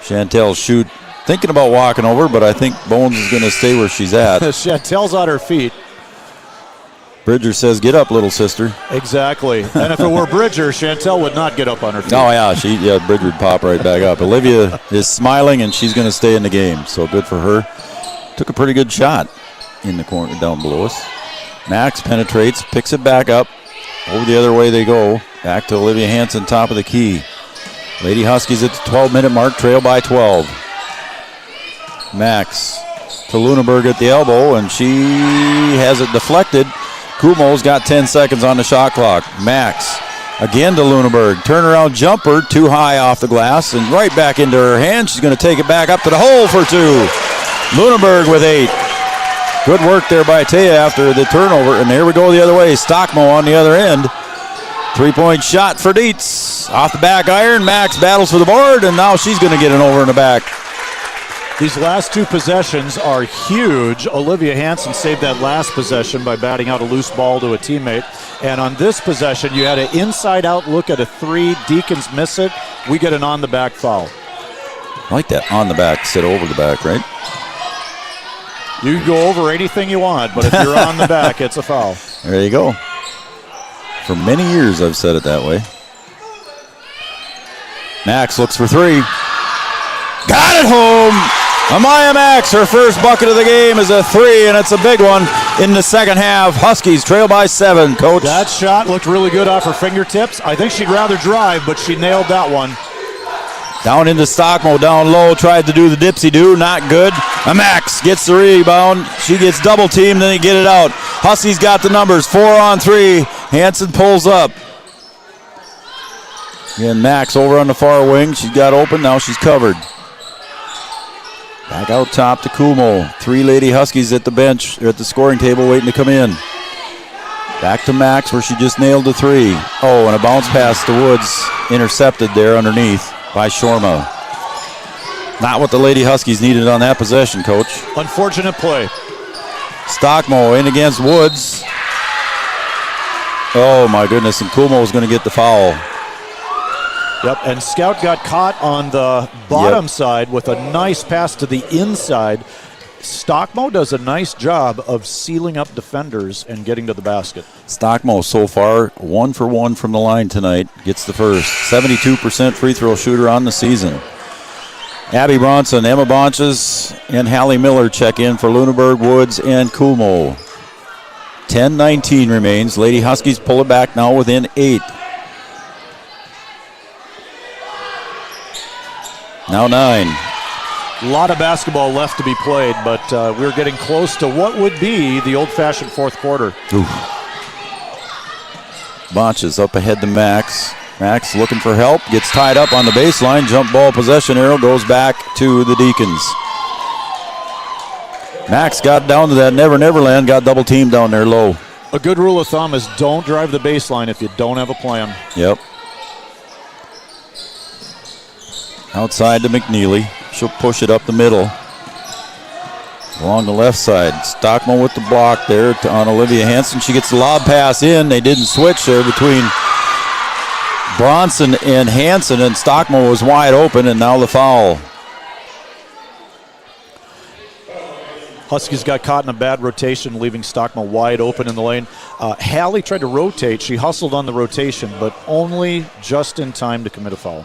A: Chantel Shute thinking about walking over, but I think Bones is going to stay where she's at.
B: Chantel's on her feet.
A: Bridger says, get up, little sister.
B: Exactly. And if it were Bridger, Chantel would not get up on her feet.
A: Oh, yeah, Bridger would pop right back up. Olivia is smiling, and she's going to stay in the game, so good for her. Took a pretty good shot in the corner down below us. Max penetrates, picks it back up. Over the other way they go. Back to Olivia Hansen, top of the key. Lady Huskies at the 12-minute mark, trail by 12. Max to Lunenburg at the elbow, and she has it deflected. Kumo's got 10 seconds on the shot clock. Max again to Lunenburg. Turnaround jumper, too high off the glass, and right back into her hand. She's going to take it back up to the hole for 2. Lunenburg with 8. Good work there by Taya after the turnover, and there we go the other way. Stockmo on the other end. 3-point shot for Dietz. Off the back iron, Max battles for the board, and now she's going to get an over in the back.
B: These last 2 possessions are huge. Olivia Hansen saved that last possession by batting out a loose ball to a teammate. And on this possession, you had an inside-out look at a 3. Deacons miss it. We get an on-the-back foul.
A: I like that on the back, sit over the back, right?
B: You can go over anything you want, but if you're on the back, it's a foul.
A: There you go. For many years, I've said it that way. Max looks for 3. Got it home! Amaya Max, her first bucket of the game is a 3, and it's a big one in the second half. Huskies trail by 7, Coach.
B: That shot looked really good off her fingertips. I think she'd rather drive, but she nailed that one.
A: Down into Stockmo, down low, tried to do the dipsy-do, not good. Max gets the rebound. She gets double-teamed, then they get it out. Huskies got the numbers, 4 on 3. Hansen pulls up. Again, Max over on the far wing. She's got open, now she's covered. Back out top to Kumo. 3 Lady Huskies at the bench, or at the scoring table waiting to come in. Back to Max where she just nailed the 3. Oh, and a bounce pass to Woods. Intercepted there underneath by Shorma. Not what the Lady Huskies needed on that possession, Coach.
B: Unfortunate play.
A: Stockmo in against Woods. Oh, my goodness, and Kumo is going to get the foul.
B: Yep, and Scout got caught on the bottom side with a nice pass to the inside. Stockmo does a nice job of sealing up defenders and getting to the basket.
A: Stockmo so far 1 for 1 from the line tonight. Gets the first. 72% free throw shooter on the season. Abby Bronson, Emma Bonches, and Hallie Miller check in for Lunenburg, Woods, and Kumo. 10-19 remains. Lady Huskies pull it back now within 8. Now 9.
B: A lot of basketball left to be played, but we're getting close to what would be the old-fashioned fourth quarter.
A: Bonches up ahead to Max. Max looking for help, gets tied up on the baseline. Jump ball possession arrow goes back to the Deacons. Max got down to that Never Never Land, got double teamed down there low.
B: A good rule of thumb is don't drive the baseline if you don't have a plan.
A: Yep. Outside to McNeely. She'll push it up the middle. Along the left side. Stockman with the block there on Olivia Hansen. She gets the lob pass in. They didn't switch there between Bronson and Hansen, and Stockman was wide open, and now the foul.
B: Huskies got caught in a bad rotation, leaving Stockmo wide open in the lane. Hallie tried to rotate. She hustled on the rotation, but only just in time to commit a foul.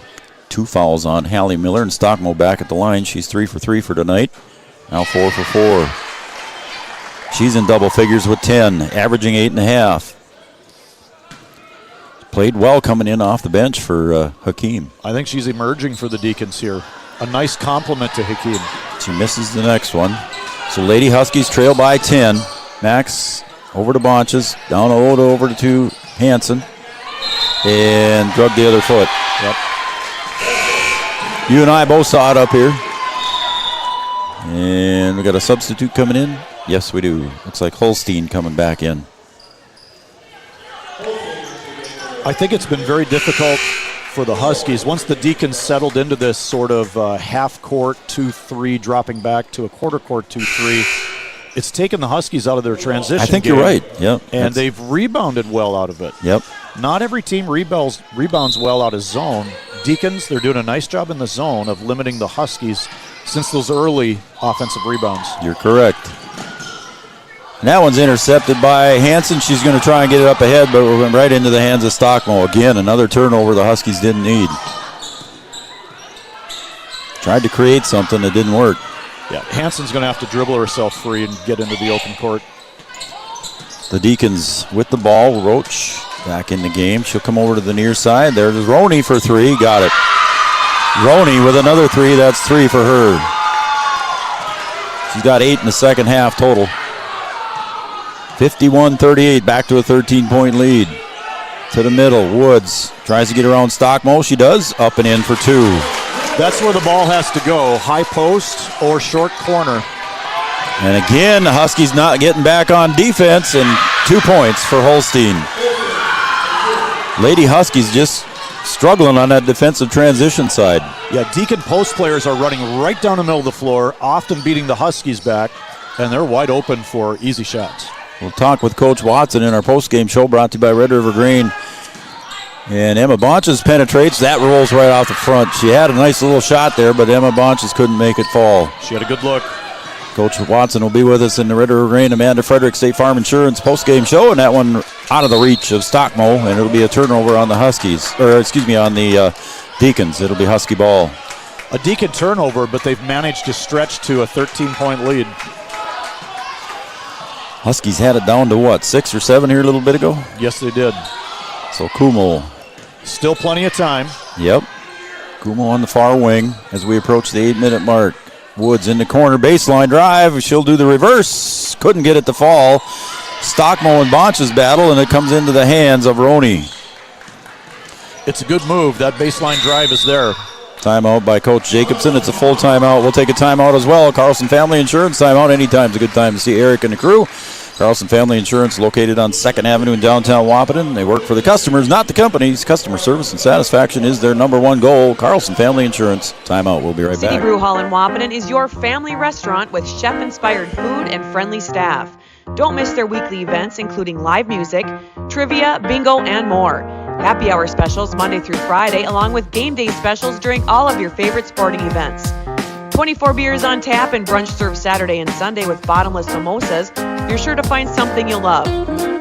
A: 2 fouls on Hallie Miller, and Stockmo back at the line. She's 3 for 3 for tonight. Now 4 for 4. She's in double figures with 10, averaging 8.5. Played well coming in off the bench for Hakeem.
B: I think she's emerging for the Deacons here. A nice compliment to Hakeem.
A: She misses the next one. So Lady Huskies trail by 10. Max over to Bonches, down over to Hansen, and drug the other foot.
B: Yep.
A: You and I both saw it up here. And we got a substitute coming in. Yes, we do. Looks like Holstein coming back in.
B: I think it's been very difficult for the Huskies. Once the Deacons settled into this sort of half-court 2-3, dropping back to a quarter-court 2-3, it's taken the Huskies out of their transition
A: I think
B: game,
A: you're right. Yep.
B: And they've rebounded well out of it.
A: Yep.
B: Not every team rebounds well out of zone. Deacons, they're doing a nice job in the zone of limiting the Huskies since those early offensive rebounds.
A: You're correct. And that one's intercepted by Hansen. She's going to try and get it up ahead, but it went right into the hands of Stockmo. Again, another turnover the Huskies didn't need. Tried to create something that didn't work.
B: Yeah, Hansen's going to have to dribble herself free and get into the open court.
A: The Deacons with the ball. Roach back in the game. She'll come over to the near side. There's Roney for 3. Got it. Roney with another 3. That's 3 for her. She's got 8 in the second half total. 51-38, back to a 13-point lead. To the middle, Woods tries to get around Stockmo. She does, up and in for 2.
B: That's where the ball has to go, high post or short corner.
A: And again, the Huskies not getting back on defense, and 2 points for Holstein. Lady Huskies just struggling on that defensive transition side.
B: Yeah, Deacon post players are running right down the middle of the floor, often beating the Huskies back, and they're wide open for easy shots.
A: We'll talk with Coach Watson in our postgame show brought to you by Red River Grain. And Emma Bonches penetrates. That rolls right off the front. She had a nice little shot there, but Emma Bonches couldn't make it fall.
B: She had a good look.
A: Coach Watson will be with us in the Red River Grain Amanda Frederick State Farm Insurance postgame show, and that one out of the reach of Stockmo, and it'll be a turnover on the Huskies, on the Deacons. It'll be Husky ball.
B: A Deacon turnover, but they've managed to stretch to a 13-point lead.
A: Huskies had it down to what, 6 or 7 here a little bit ago?
B: Yes, they did.
A: So Kumo.
B: Still plenty of time.
A: Yep. Kumo on the far wing as we approach the 8-minute mark. Woods in the corner, baseline drive. She'll do the reverse. Couldn't get it to fall. Stockmo and Bonches battle, and it comes into the hands of Roney.
B: It's a good move. That baseline drive is there.
A: Timeout by Coach Jacobson. It's a full timeout. We'll take a timeout as well. Carlson Family Insurance timeout. Anytime's a good time to see Eric and the crew. Carlson Family Insurance located on 2nd Avenue in downtown Wahpeton. They work for the customers, not the companies. Customer service and satisfaction is their #1 goal. Carlson Family Insurance. Timeout. We'll be right back.
G: City Brew Hall in Wahpeton is your family restaurant with chef-inspired food and friendly staff. Don't miss their weekly events, including live music, trivia, bingo, and more. Happy hour specials Monday through Friday, along with game day specials during all of your favorite sporting events. 24 beers on tap and brunch served Saturday and Sunday with bottomless mimosas. You're sure to find something you'll love.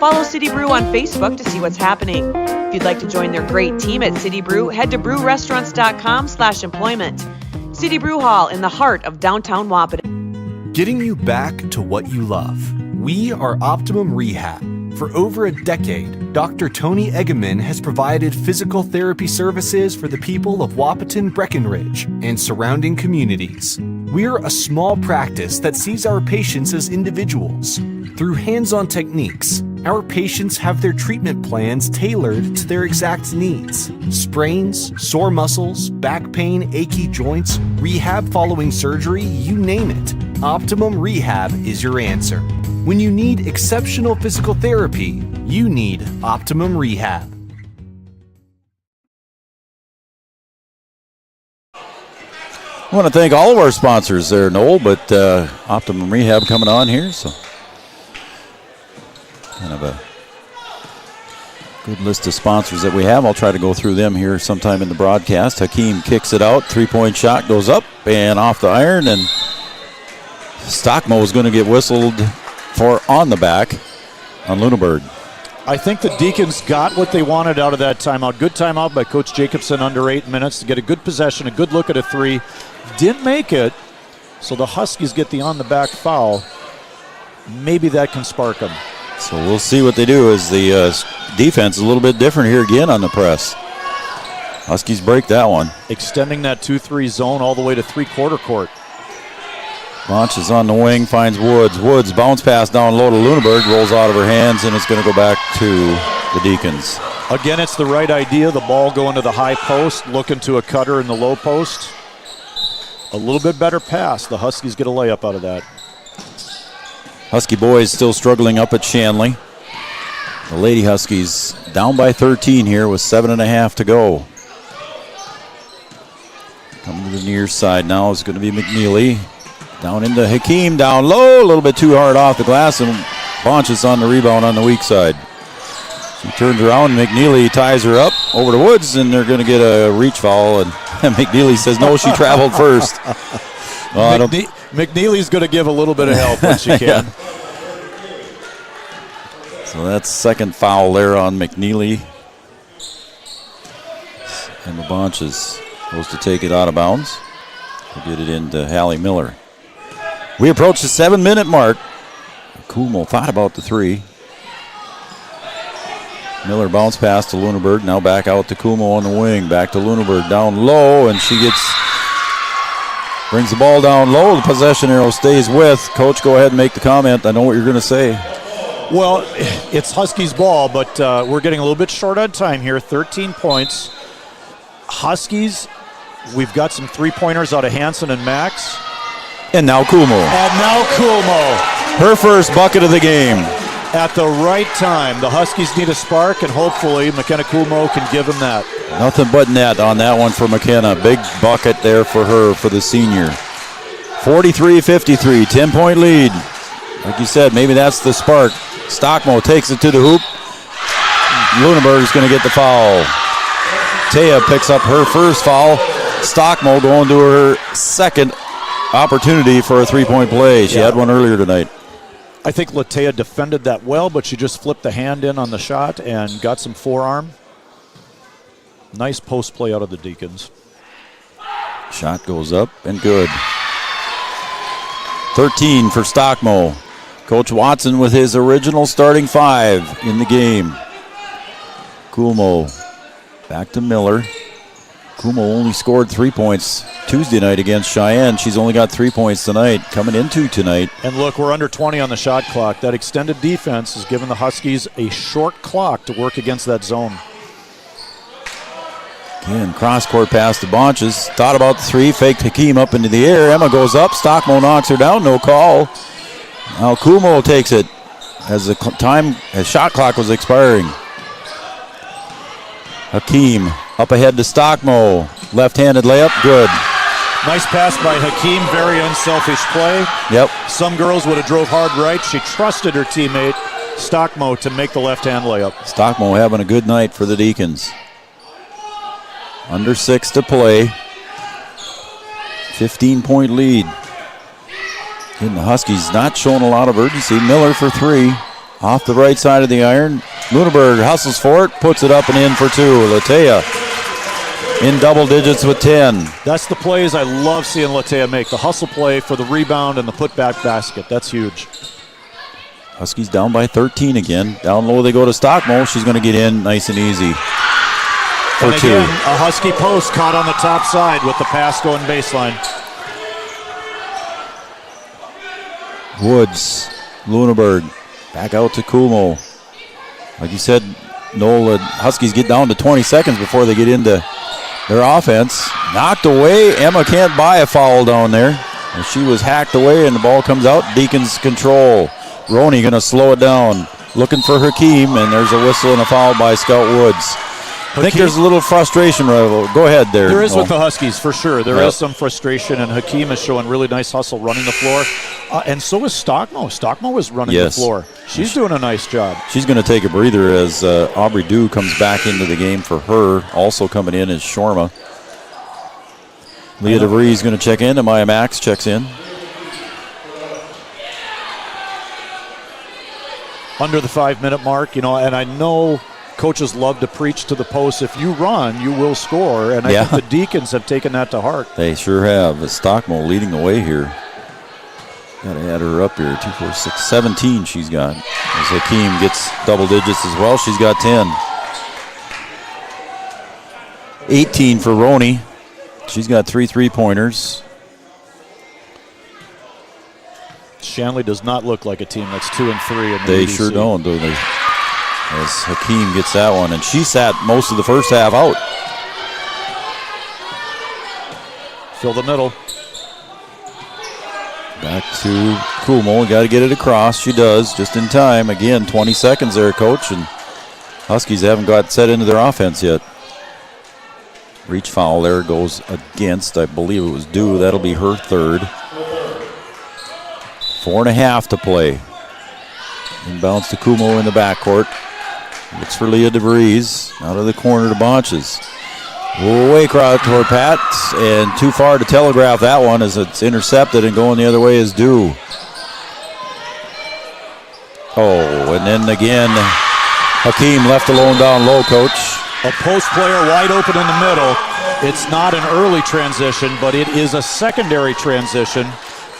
G: Follow City Brew on Facebook to see what's happening. If you'd like to join their great team at City Brew, head to brewrestaurants.com/employment. City Brew Hall in the heart of downtown Wahpeton.
Q: Getting you back to what you love. We are Optimum Rehab. For over a decade, Dr. Tony Eggeman has provided physical therapy services for the people of Wahpeton, Breckenridge, and surrounding communities. We're a small practice that sees our patients as individuals. Through hands-on techniques, our patients have their treatment plans tailored to their exact needs. Sprains, sore muscles, back pain, achy joints, rehab following surgery, you name it. Optimum Rehab is your answer. When you need exceptional physical therapy, you need Optimum Rehab.
A: I want to thank all of our sponsors there, Noel, but Optimum Rehab coming on here, so kind of a good list of sponsors that we have. I'll try to go through them here sometime in the broadcast. Hakeem kicks it out, 3-point shot goes up and off the iron, and Stockmo is going to get whistled for on the back on Lunenburg.
B: I think the Deacons got what they wanted out of that timeout. Good timeout by Coach Jacobson, under 8 minutes to get a good possession, a good look at a 3. Didn't make it, so the Huskies get the on-the-back foul. Maybe that can spark them.
A: So we'll see what they do as the defense is a little bit different here again on the press. Huskies break that one.
B: Extending that 2-3 zone all the way to three-quarter court.
A: Launch is on the wing, finds Woods. Woods bounce pass down low to Lunenburg, rolls out of her hands, and it's going to go back to the Deacons.
B: Again, it's the right idea. The ball going to the high post, looking to a cutter in the low post. A little bit better pass. The Huskies get a layup out of that.
A: Husky boys still struggling up at Shanley. The Lady Huskies down by 13 here with 7.5 to go. Coming to the near side now is going to be McNeely. Down into Hakeem, down low, a little bit too hard off the glass, and Bonchus on the rebound on the weak side. She turns around, McNeely ties her up over to Woods, and they're going to get a reach foul, and McNeely says, no, she traveled first. Well,
B: McNeely's going to give a little bit of help when she can.
A: Yeah. So that's second foul there on McNeely. And the Bonchus goes to take it out of bounds. We'll get it into Hallie Miller. We approach the 7-minute mark. Kumo thought about the 3. Miller bounce pass to Lunenburg. Now back out to Kumo on the wing. Back to Lunenburg down low, and she brings the ball down low. The possession arrow stays with. Coach, go ahead and make the comment. I know what you're going to say.
B: Well, it's Huskies ball, but we're getting a little bit short on time here. 13 points. Huskies, we've got some three-pointers out of Hansen and Max.
A: And now Kumo. Her first bucket of the game.
B: At the right time. The Huskies need a spark, and hopefully McKenna Kumo can give them that.
A: Nothing but net on that one for McKenna. Big bucket there for her, for the senior. 43-53, 10-point lead. Like you said, maybe that's the spark. Stockmo takes it to the hoop. Lunenburg is going to get the foul. Taya picks up her first foul. Stockmo going to her second opportunity for a three-point play. She had one earlier tonight.
B: I think Latea defended that well, but she just flipped the hand in on the shot and got some forearm. Nice post play out of the Deacons.
A: Shot goes up and good. 13 for Stockmo. Coach Watson with his original starting 5 in the game. Kumo back to Miller. Kumo only scored 3 points Tuesday night against Cheyenne. She's only got 3 points tonight, coming into tonight.
B: And look, we're under 20 on the shot clock. That extended defense has given the Huskies a short clock to work against that zone.
A: Again, cross-court pass to Bonches. Thought about the 3, faked Hakeem up into the air. Emma goes up, Stockmo knocks her down, no call. Now Kumo takes it as the shot clock was expiring. Hakeem up ahead to Stockmo. Left-handed layup, good.
B: Nice pass by Hakeem, very unselfish play.
A: Yep.
B: Some girls would have drove hard right. She trusted her teammate, Stockmo, to make the left-hand layup.
A: Stockmo having a good night for the Deacons. Under 6 to play. 15-point lead. And the Huskies not showing a lot of urgency. Miller for 3. Off the right side of the iron. Lunenburg hustles for it, puts it up and in for 2. Latea in double digits with 10.
B: That's the plays I love seeing Latea make. The hustle play for the rebound and the putback basket. That's huge.
A: Huskies down by 13 again. Down low they go to Stockmo. She's going to get in nice and easy for
B: and
A: 2.
B: Again, a Husky post caught on the top side with the pass going baseline.
A: Woods, Lunenburg, back out to Kumo. Like you said, Noel, the Huskies get down to 20 seconds before they get into their offense. Knocked away. Emma can't buy a foul down there. And she was hacked away, and the ball comes out. Deacons control. Roney going to slow it down. Looking for Hakeem, and there's a whistle and a foul by Scout Woods. I think there's a little frustration. Go ahead there.
B: There is with the Huskies, for sure. There is some frustration, and Hakeem is showing really nice hustle running the floor. And so is Stockmo. Stockmo is running the floor. She's doing a nice job.
A: She's going to take a breather as Aubrey Dew comes back into the game for her. Also coming in is Shorma. Leah DeVries going to check in, and Maya Max checks in.
B: under the 5-minute mark, and I know coaches love to preach to the post. If you run, you will score, and I think the Deacons have taken that to heart.
A: They sure have. Stockmo leading the way here. Got to add her up here. 2, 4, 6, 17 she's got. As Hakeem gets double digits as well, she's got 10. 18 for Roney. She's got 3 3-pointers.
B: Shanley does not look like a team that's 2 and 3.
A: They sure don't, do they? As Hakeem gets that one, and she sat most of the first half out.
B: Fill the middle.
A: Back to Kumo. Got to get it across. She does, just in time. Again, 20 seconds there, Coach, and Huskies haven't got set into their offense yet. Reach foul there goes against. I believe it was due. That'll be her third. 4.5 to play. Inbounds to Kumo in the backcourt. Looks for Leah DeVries. Out of the corner to Bonches. Way across toward Pats, and too far to telegraph that one as it's intercepted and going the other way is due. Oh, and then again, Hakeem left alone down low, Coach.
B: A post player wide open in the middle. It's not an early transition, but it is a secondary transition.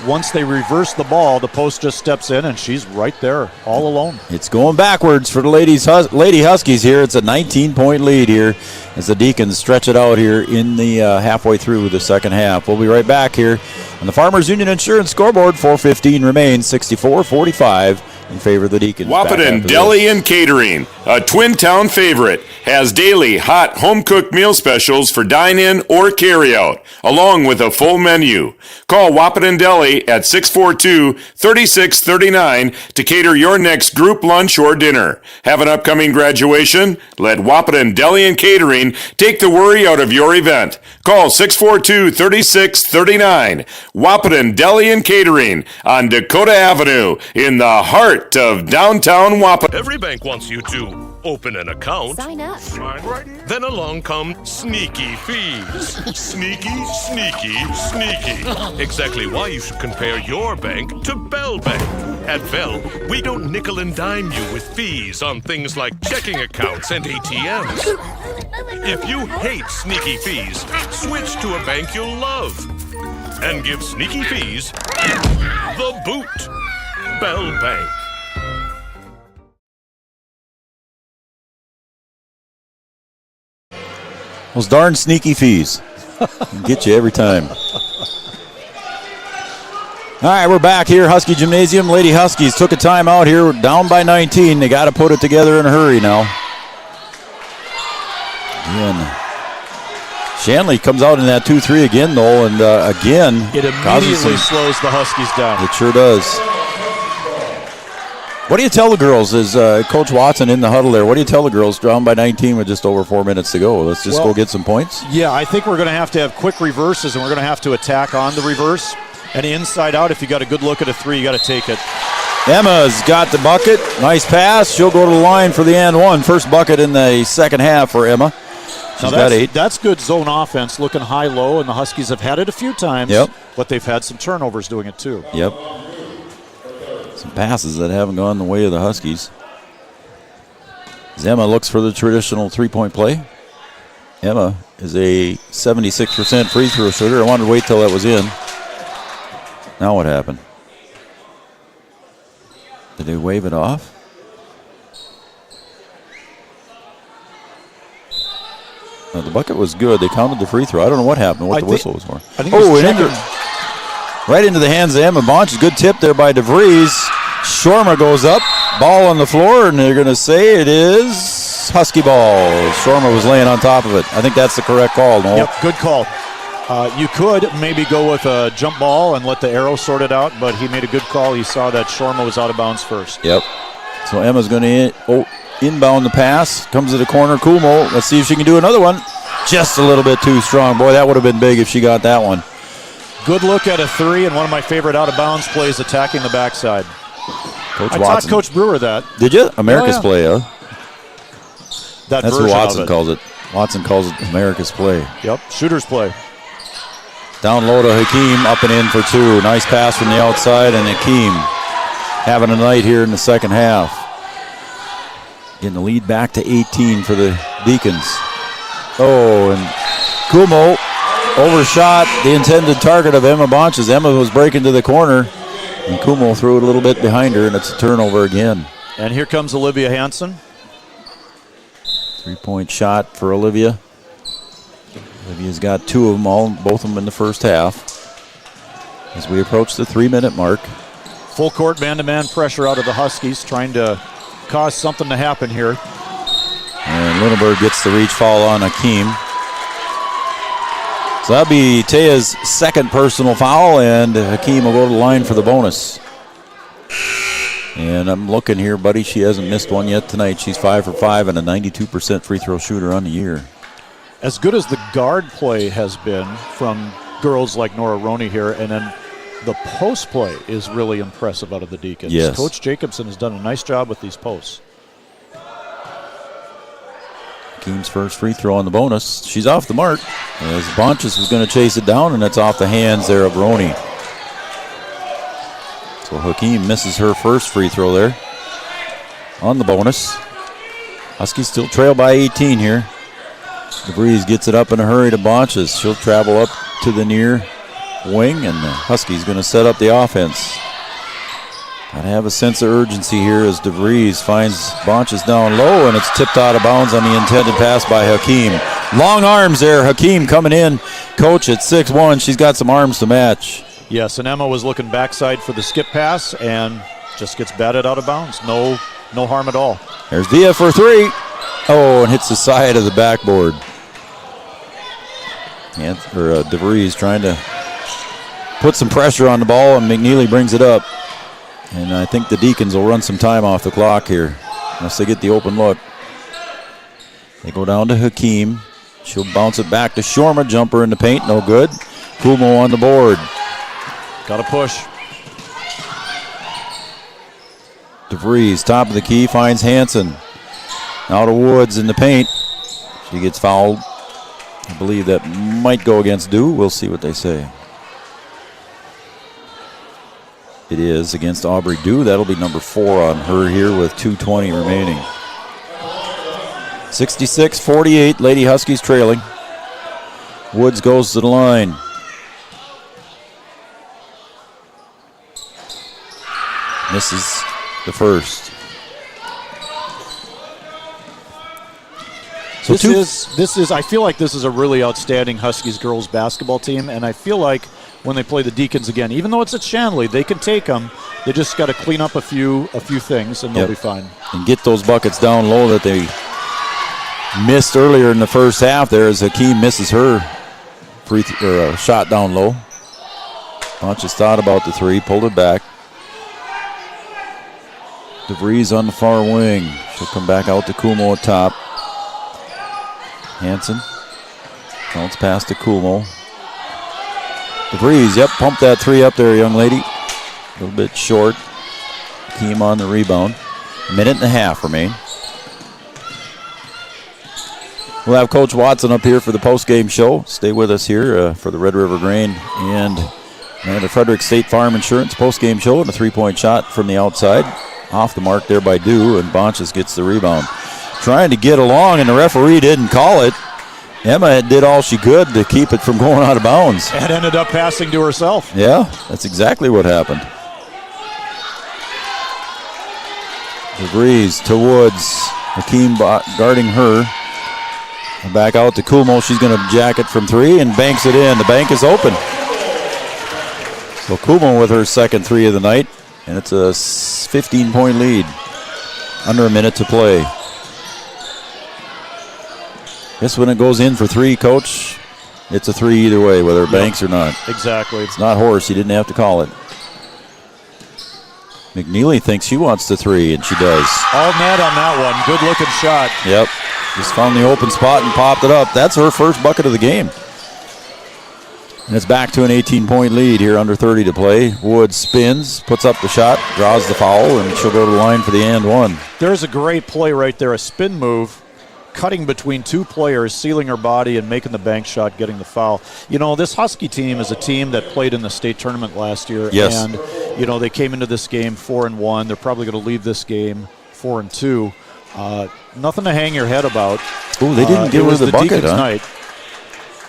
B: Once they reverse the ball, the post just steps in, and she's right there, all alone.
A: It's going backwards for the Lady Huskies here. It's a 19-point lead here as the Deacons stretch it out here in the halfway through the second half. We'll be right back here on the Farmers Union Insurance scoreboard. 4:15 remains, 64-45 in favor of the Deacons.
E: Wahpeton Deli and Catering, a Twin Town favorite, has daily hot home-cooked meal specials for dine-in or carry-out, along with a full menu. Call Wahpeton Deli at 642-3639 to cater your next group lunch or dinner. Have an upcoming graduation? Let Wahpeton Deli and Catering take the worry out of your event. Call 642-3639. Wahpeton Deli and Catering on Dakota Avenue in the heart of downtown Wahpeton.
C: Every bank wants you to open an account.
V: Sign up.
C: Sign right in. Then along come sneaky fees. Sneaky, sneaky, sneaky. Exactly why you should compare your bank to Bell Bank. At Bell, we don't nickel and dime you with fees on things like checking accounts and ATMs. If you hate sneaky fees, switch to a bank you'll love and give sneaky fees the boot. Bell Bank.
A: Those darn sneaky fees. Get you every time. All right, we're back here. Husky Gymnasium. Lady Huskies took a timeout here. We're down by 19. They got to put it together in a hurry now. Again, Shanley comes out in that 2-3 again, though, and again,
B: it immediately slows the Huskies down.
A: It sure does. What do you tell the girls? Is Coach Watson in the huddle there? What do you tell the girls down by 19 with just over 4 minutes to go? Let's just go get some points?
B: Yeah, I think we're going to have quick reverses, and we're going to have to attack on the reverse. And inside out, if you got a good look at a three, you got to take it.
A: Emma's got the bucket. Nice pass. She'll go to the line for the and one. First bucket in the second half for Emma. She's got 8.
B: That's good zone offense, looking high-low, and the Huskies have had it a few times, but they've had some turnovers doing it too.
A: Yep. Some passes that haven't gone the way of the Huskies. As Emma looks for the traditional three-point play. Emma is a 76% free throw shooter. I wanted to wait till that was in. Now what happened? Did they wave it off? No, the bucket was good. They counted the free throw. I don't know what happened, what the whistle was for. Right into the hands of Emma Bonch. Good tip there by DeVries. Shorma goes up. Ball on the floor, and they're going to say it is Husky ball. Shorma was laying on top of it. I think that's the correct call, Noel.
B: Yep, good call. You could maybe go with a jump ball and let the arrow sort it out, but he made a good call. He saw that Shorma was out of bounds first.
A: Yep. So Emma's going to inbound the pass. Comes to the corner. Kumo. Let's see if she can do another one. Just a little bit too strong. Boy, that would have been big if she got that one.
B: Good look at a three, and one of my favorite out-of-bounds plays attacking the backside.
A: Coach
B: I
A: Watson.
B: taught Coach Brewer that.
A: Did you? America's play, huh?
B: That's
A: what Watson calls it. Watson calls it America's play.
B: Yep, shooter's play.
A: Down low to Hakeem, up and in for 2. Nice pass from the outside, and Hakeem having a night here in the second half. Getting the lead back to 18 for the Deacons. Oh, and Kumo overshot the intended target of Emma Bonches. Emma was breaking to the corner, and Kumo threw it a little bit behind her, and it's a turnover again.
B: And here comes Olivia Hansen.
A: 3-point shot for Olivia. Olivia's got 2 of them, both of them in the first half. As we approach the 3-minute mark.
B: Full court man-to-man pressure out of the Huskies, trying to cause something to happen here.
A: And Lindbergh gets the reach foul on Hakeem. So that'll be Taya's second personal foul, and Hakeem will go to the line for the bonus. And I'm looking here, buddy. She hasn't missed one yet tonight. She's 5 for 5 and a 92% free throw shooter on the year.
B: As good as the guard play has been from girls like Nora Roney here, and then the post play is really impressive out of the Deacons.
A: Yes.
B: Coach Jacobson has done a nice job with these posts.
A: Hakeem's first free throw on the bonus. She's off the mark as Bonches was going to chase it down, and it's off the hands there of Roney. So Hakeem misses her first free throw there on the bonus. Huskies still trail by 18 here. DeVries gets it up in a hurry to Bonches. She'll travel up to the near wing, and the Huskies going to set up the offense. Got to have a sense of urgency here as DeVries finds Bonches down low, and it's tipped out of bounds on the intended pass by Hakeem. Long arms there. Hakeem coming in. Coach at 6'1". She's got some arms to match.
B: Yes, and Emma was looking backside for the skip pass and just gets batted out of bounds. No harm at all.
A: There's Villa for 3. Oh, and hits the side of the backboard. DeVries trying to put some pressure on the ball, and McNeely brings it up. And I think the Deacons will run some time off the clock here unless they get the open look. They go down to Hakeem. She'll bounce it back to Shorma. Jumper in the paint, no good. Kumo on the board.
B: Got to push.
A: DeVries, top of the key, finds Hansen. Out of Woods in the paint. She gets fouled. I believe that might go against Dew. We'll see what they say. It is against Aubrey Dew. That'll be number 4 on her here with 2:20 remaining. 66-48, Lady Huskies trailing. Woods goes to the line. Misses the first. So
B: this is. I feel like this is a really outstanding Huskies girls basketball team, and I feel like when they play the Deacons again, even though it's at Shanley, they can take them. They just got to clean up a few things, and they'll be fine.
A: And get those buckets down low that they missed earlier in the first half. There as Hakeem misses her shot down low. Bonches thought about the 3, pulled it back. DeVries on the far wing. She'll come back out to Kumo at top. Hansen counts past to Kumo. DeVries, pump that 3 up there, young lady. A little bit short. Hakeem on the rebound. A minute and a half remain. We'll have Coach Watson up here for the post-game show. Stay with us here for the Red River Grain and the Frederick State Farm Insurance post-game show, and a 3-point shot from the outside. Off the mark there by Dew, and Bonches gets the rebound. Trying to get along, and the referee didn't call it. Emma did all she could to keep it from going out of bounds.
B: And ended up passing to herself.
A: Yeah, that's exactly what happened. DeVries to Woods. Hakeem guarding her. Back out to Kumo. She's going to jack it from 3 and banks it in. The bank is open. So Kumo with her second 3 of the night. And it's a 15-point lead. Under a minute to play. Guess when it goes in for 3, Coach, it's a 3 either way, whether it banks or not.
B: Exactly.
A: It's not horse. He didn't have to call it. McNeely thinks she wants the 3, and she does.
B: All net on that one. Good-looking shot.
A: Yep. Just found the open spot and popped it up. That's her first bucket of the game. And it's back to an 18-point lead here, under 30 to play. Woods spins, puts up the shot, draws the foul, and she'll go to the line for the and 1.
B: There's a great play right there, a spin move, cutting between 2 players, sealing her body and making the bank shot, getting the foul. You know, this Husky team is a team that played in the state tournament last year.
A: Yes.
B: And, you know, they came into this game 4-1. They're probably going to leave this game 4-2. Nothing to hang your head about.
A: Oh, they didn't give her the bucket,
B: Deacon's
A: huh?
B: night.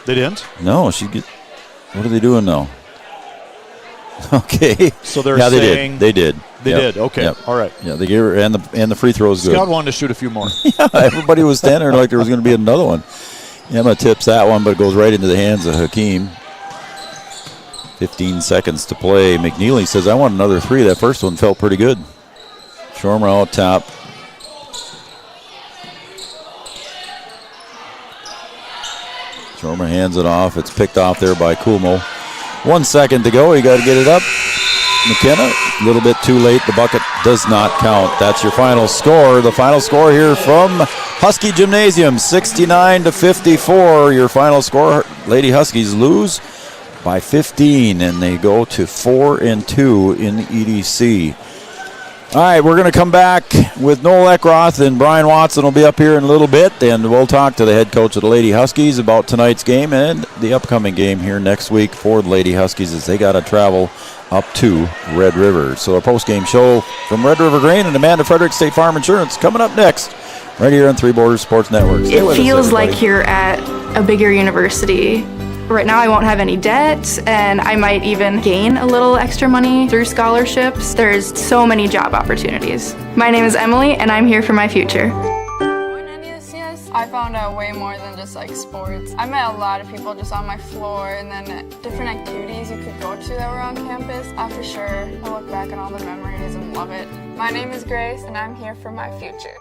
B: They didn't?
A: No, what are they doing now? Okay.
B: So they're
A: they
B: saying...
A: did.
B: They did. Okay.
A: Yep.
B: All right.
A: Yeah, they gave her, and the free throw is good.
B: Scott wanted to shoot a few more.
A: Yeah, everybody was standing there like there was going to be another one. Emma tips that one, but it goes right into the hands of Hakeem. 15 seconds to play. McNeely says, I want another three. That first one felt pretty good. Shormer out top. Shormer hands it off. It's picked off there by Kumo. 1 second to go. You got to get it up. McKenna, a little bit too late. The bucket does not count. That's your final score. The final score here from Husky Gymnasium, 69-54. Your final score. Lady Huskies lose by 15, and they go to 4-2 in the EDC. All right, we're going to come back with Noel Eckroth, and Brian Watson will be up here in a little bit, and we'll talk to the head coach of the Lady Huskies about tonight's game and the upcoming game here next week for the Lady Huskies as they got to travel up to Red River. So our post-game show from Red River Grain and Amanda Frederick State Farm Insurance coming up next right here on Three Borders Sports Network. Stay with
T: It feels
A: us,
T: like you're at a bigger university. Right now I won't have any debt, and I might even gain a little extra money through scholarships. There's so many job opportunities. My name is Emily, and I'm here for my future.
U: I found out way more than just like sports. I met a lot of people just on my floor, and then different activities you could go to that were on campus. For sure, I'll look back at all the memories and love it. My name is Grace, and I'm here for my future.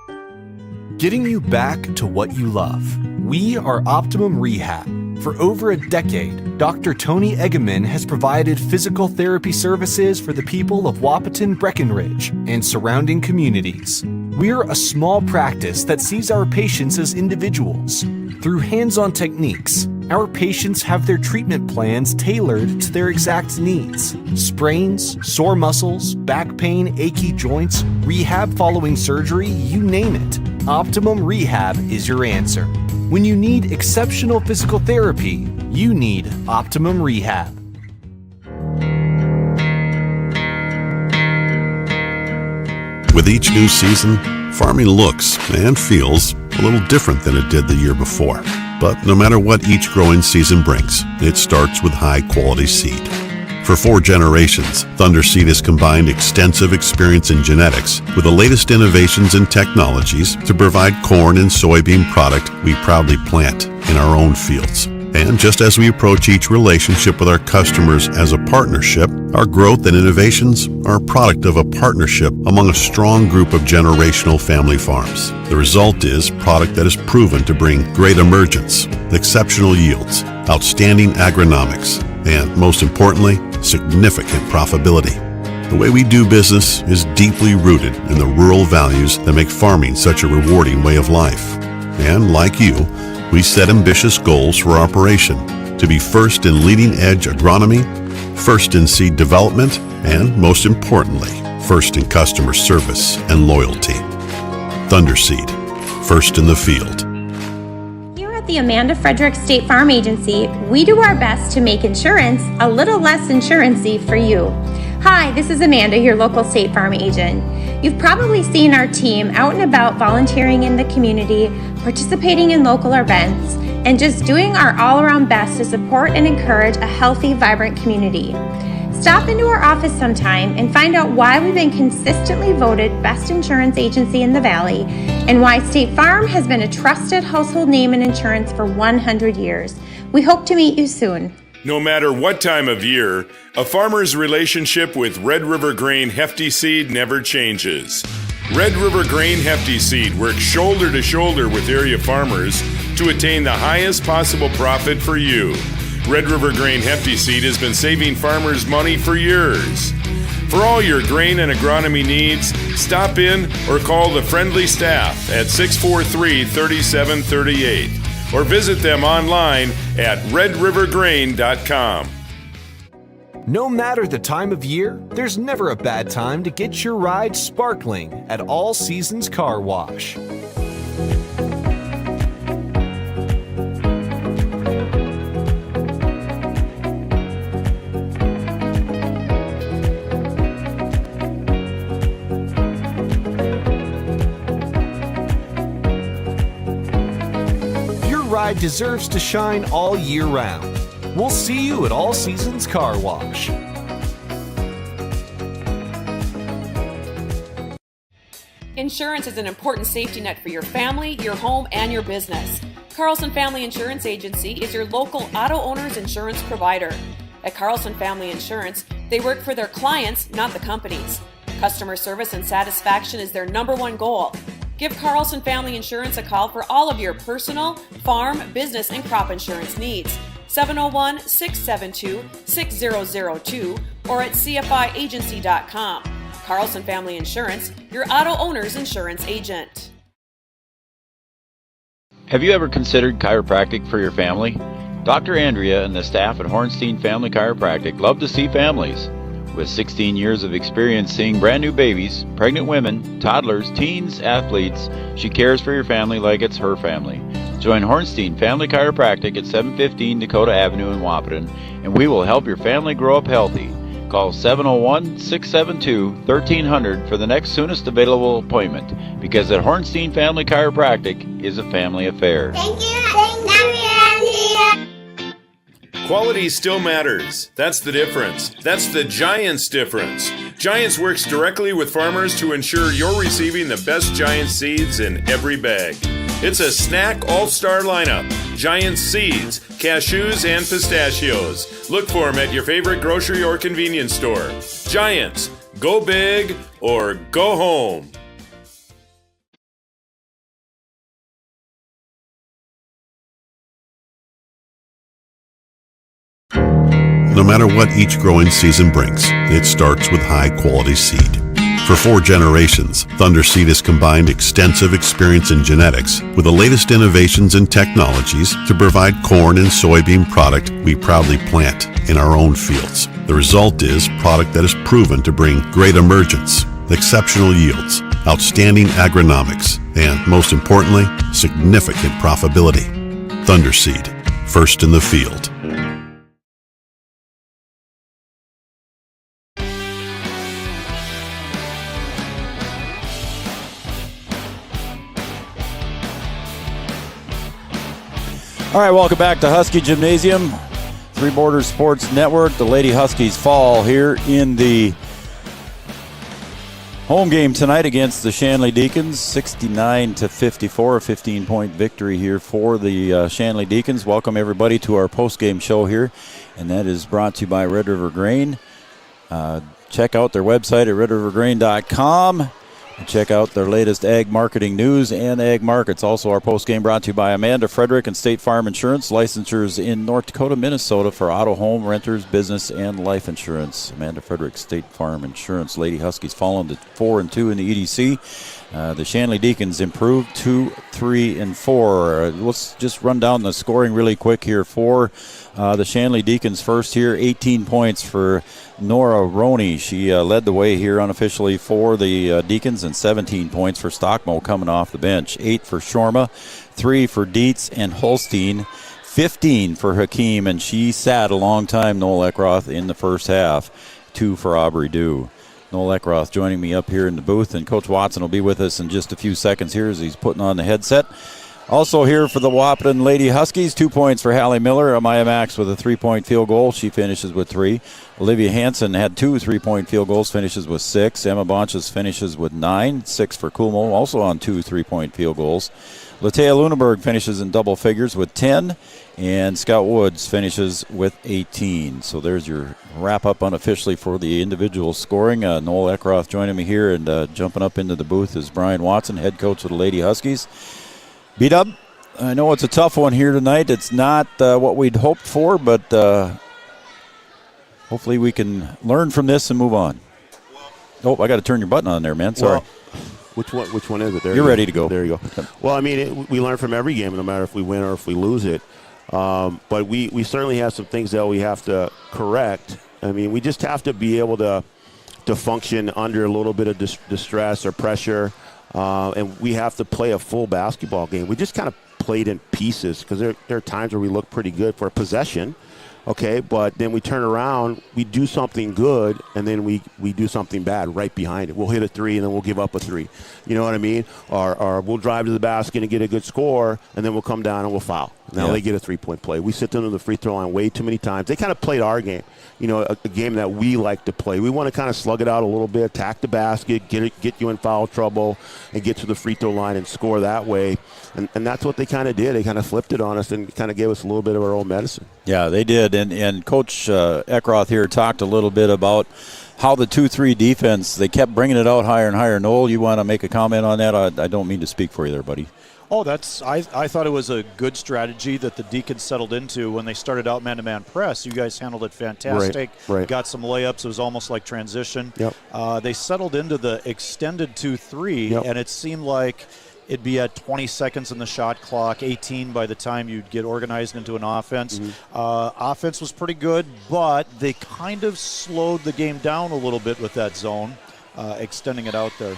Q: Getting you back to what you love. We are Optimum Rehab. For over a decade, Dr. Tony Egeman has provided physical therapy services for the people of Wahpeton, Breckenridge, and surrounding communities. We're a small practice that sees our patients as individuals. Through hands-on techniques, our patients have their treatment plans tailored to their exact needs. Sprains, sore muscles, back pain, achy joints, rehab following surgery, you name it. Optimum Rehab is your answer. When you need exceptional physical therapy, you need Optimum Rehab.
R: With each new season, farming looks and feels a little different than it did the year before. But no matter what each growing season brings, it starts with high-quality seed. For 4 generations, Thunder Seed has combined extensive experience in genetics with the latest innovations and technologies to provide corn and soybean product we proudly plant in our own fields. And just as we approach each relationship with our customers as a partnership, our growth and innovations are a product of a partnership among a strong group of generational family farms. The result is product that is proven to bring great emergence, exceptional yields, outstanding agronomics, and most importantly, significant profitability. The way we do business is deeply rooted in the rural values that make farming such a rewarding way of life. And like you, we set ambitious goals for our operation to be first in leading-edge agronomy, first in seed development, and most importantly, first in customer service and loyalty. Thunder Seed, first in the field.
D: Here at the Amanda Frederick State Farm Agency, we do our best to make insurance a little less insurance-y for you. Hi, this is Amanda, your local State Farm agent. You've probably seen our team out and about volunteering in the community, participating in local events, and just doing our all-around best to support and encourage a healthy, vibrant community. Stop into our office sometime and find out why we've been consistently voted best insurance agency in the Valley and why State Farm has been a trusted household name in insurance for 100 years. We hope to meet you soon.
E: No matter what time of year, a farmer's relationship with Red River Grain Hefty Seed never changes. Red River Grain Hefty Seed works shoulder to shoulder with area farmers to attain the highest possible profit for you. Red River Grain Hefty Seed has been saving farmers money for years. For all your grain and agronomy needs, stop in or call the friendly staff at 643-3738 or visit them online at redrivergrain.com.
Q: No matter the time of year, there's never a bad time to get your ride sparkling at All Seasons Car Wash. pride deserves to shine all year round. We'll see you at All Seasons Car Wash.
F: Insurance is an important safety net for your family, your home, and your business. Carlson Family Insurance Agency is your local auto owner's insurance provider. At Carlson Family Insurance, they work for their clients, not the companies. Customer service and satisfaction is their #1 goal. Give Carlson Family Insurance a call for all of your personal, farm, business, and crop insurance needs. 701-672-6002 or at cfiagency.com. Carlson Family Insurance, your auto owner's insurance agent.
H: Have you ever considered chiropractic for your family? Dr. Andrea and the staff at Hornstein Family Chiropractic love to see families. With 16 years of experience seeing brand new babies, pregnant women, toddlers, teens, athletes, she cares for your family like it's her family. Join Hornstein Family Chiropractic at 715 Dakota Avenue in Wahpeton, and we will help your family grow up healthy. Call 701-672-1300 for the next soonest available appointment, because at Hornstein Family Chiropractic is a family affair.
M: Thank you.
E: Quality still matters. That's the difference. That's the Giants difference. Giants works directly with farmers to ensure you're receiving the best Giant seeds in every bag. It's a snack all-star lineup. Giant seeds, cashews, and pistachios. Look for them at your favorite grocery or convenience store. Giants, go big or go home.
R: No matter what each growing season brings, it starts with high-quality seed. For 4 generations, Thunder Seed has combined extensive experience in genetics with the latest innovations and technologies to provide corn and soybean product we proudly plant in our own fields. The result is product that is proven to bring great emergence, exceptional yields, outstanding agronomics, and most importantly, significant profitability. Thunder Seed, first in the field.
A: All right, welcome back to Husky Gymnasium, Three Borders Sports Network. The Lady Huskies fall here in the home game tonight against the Shanley Deacons, 69-54, a 15-point victory here for the Shanley Deacons. Welcome everybody to our post-game show here, and that is brought to you by Red River Grain. Check out their website at redrivergrain.com. Check out their latest ag marketing news and ag markets. Also, our post game brought to you by Amanda Frederick and State Farm Insurance, licensures in North Dakota, Minnesota for auto, home, renters, business, and life insurance. Amanda Frederick, State Farm Insurance. Lady Huskies fallen to 4-2 in the EDC. The Shanley Deacons improved 2-3-4. Let's just run down the scoring really quick here for the Shanley Deacons first here. 18 points for Nora Roney. She led the way here unofficially for the Deacons, and 17 points for Stockmo coming off the bench. 8 for Shorma, 3 for Dietz and Holstein, 15 for Hakeem, and she sat a long time, Noel Eckroth, in the first half. 2 for Aubrey Dew. Noel Eckroth joining me up here in the booth, and Coach Watson will be with us in just a few seconds here as he's putting on the headset. Also here for the Wahpeton Lady Huskies, 2 points for Hallie Miller. Amaya Max with a 3-point field goal. She finishes with 3. Olivia Hansen had 2 3-point field goals, finishes with 6. Emma Bonches finishes with 9. 6 for Kumo, also on 2 3-point field goals. Latea Luneberg finishes in double figures with 10. And Scout Woods finishes with 18. So there's your wrap-up unofficially for the individual scoring. Noel Eckroth joining me here, and jumping up into the booth is Brian Watson, head coach of the Lady Huskies. B-Dub, I know it's a tough one here tonight. It's not what we'd hoped for, but hopefully we can learn from this and move on. Oh, I got to turn your button on there, man. Sorry.
I: Well, which one is it? There
A: You're ready to go.
I: There you go. Well, I mean, we learn from every game, no matter if we win or if we lose it. But we certainly have some things that we have to correct. I mean, we just have to be able to function under a little bit of distress or pressure. And we have to play a full basketball game. We just kind of played in pieces because there are times where we look pretty good for possession. Okay, but then we turn around, we do something good, and then we do something bad right behind it. We'll hit a three, and then we'll give up a three. You know what I mean? Or we'll drive to the basket and get a good score, and then we'll come down and we'll foul. Now they get a three-point play. We sit them to the free throw line way too many times. They kind of played our game, a game that we like to play. We want to kind of slug it out a little bit, attack the basket, get you in foul trouble, and get to the free throw line and score that way. And that's what they kind of did. They kind of flipped it on us and kind of gave us a little bit of our own medicine.
A: Yeah, they did. And Coach Eckroth here talked a little bit about how the 2-3 defense, they kept bringing it out higher and higher. Noel, you want to make a comment on that? I don't mean to speak for you there, buddy.
B: Oh, I thought it was a good strategy that the Deacons settled into when they started out man-to-man press. You guys handled it fantastic.
I: Right.
B: Got some layups. It was almost like transition.
I: Yep.
B: They settled into the extended 2-3, and it seemed like it'd be at 20 seconds in the shot clock, 18 by the time you'd get organized into an offense. Offense was pretty good, but they kind of slowed the game down a little bit with that zone, extending it out there.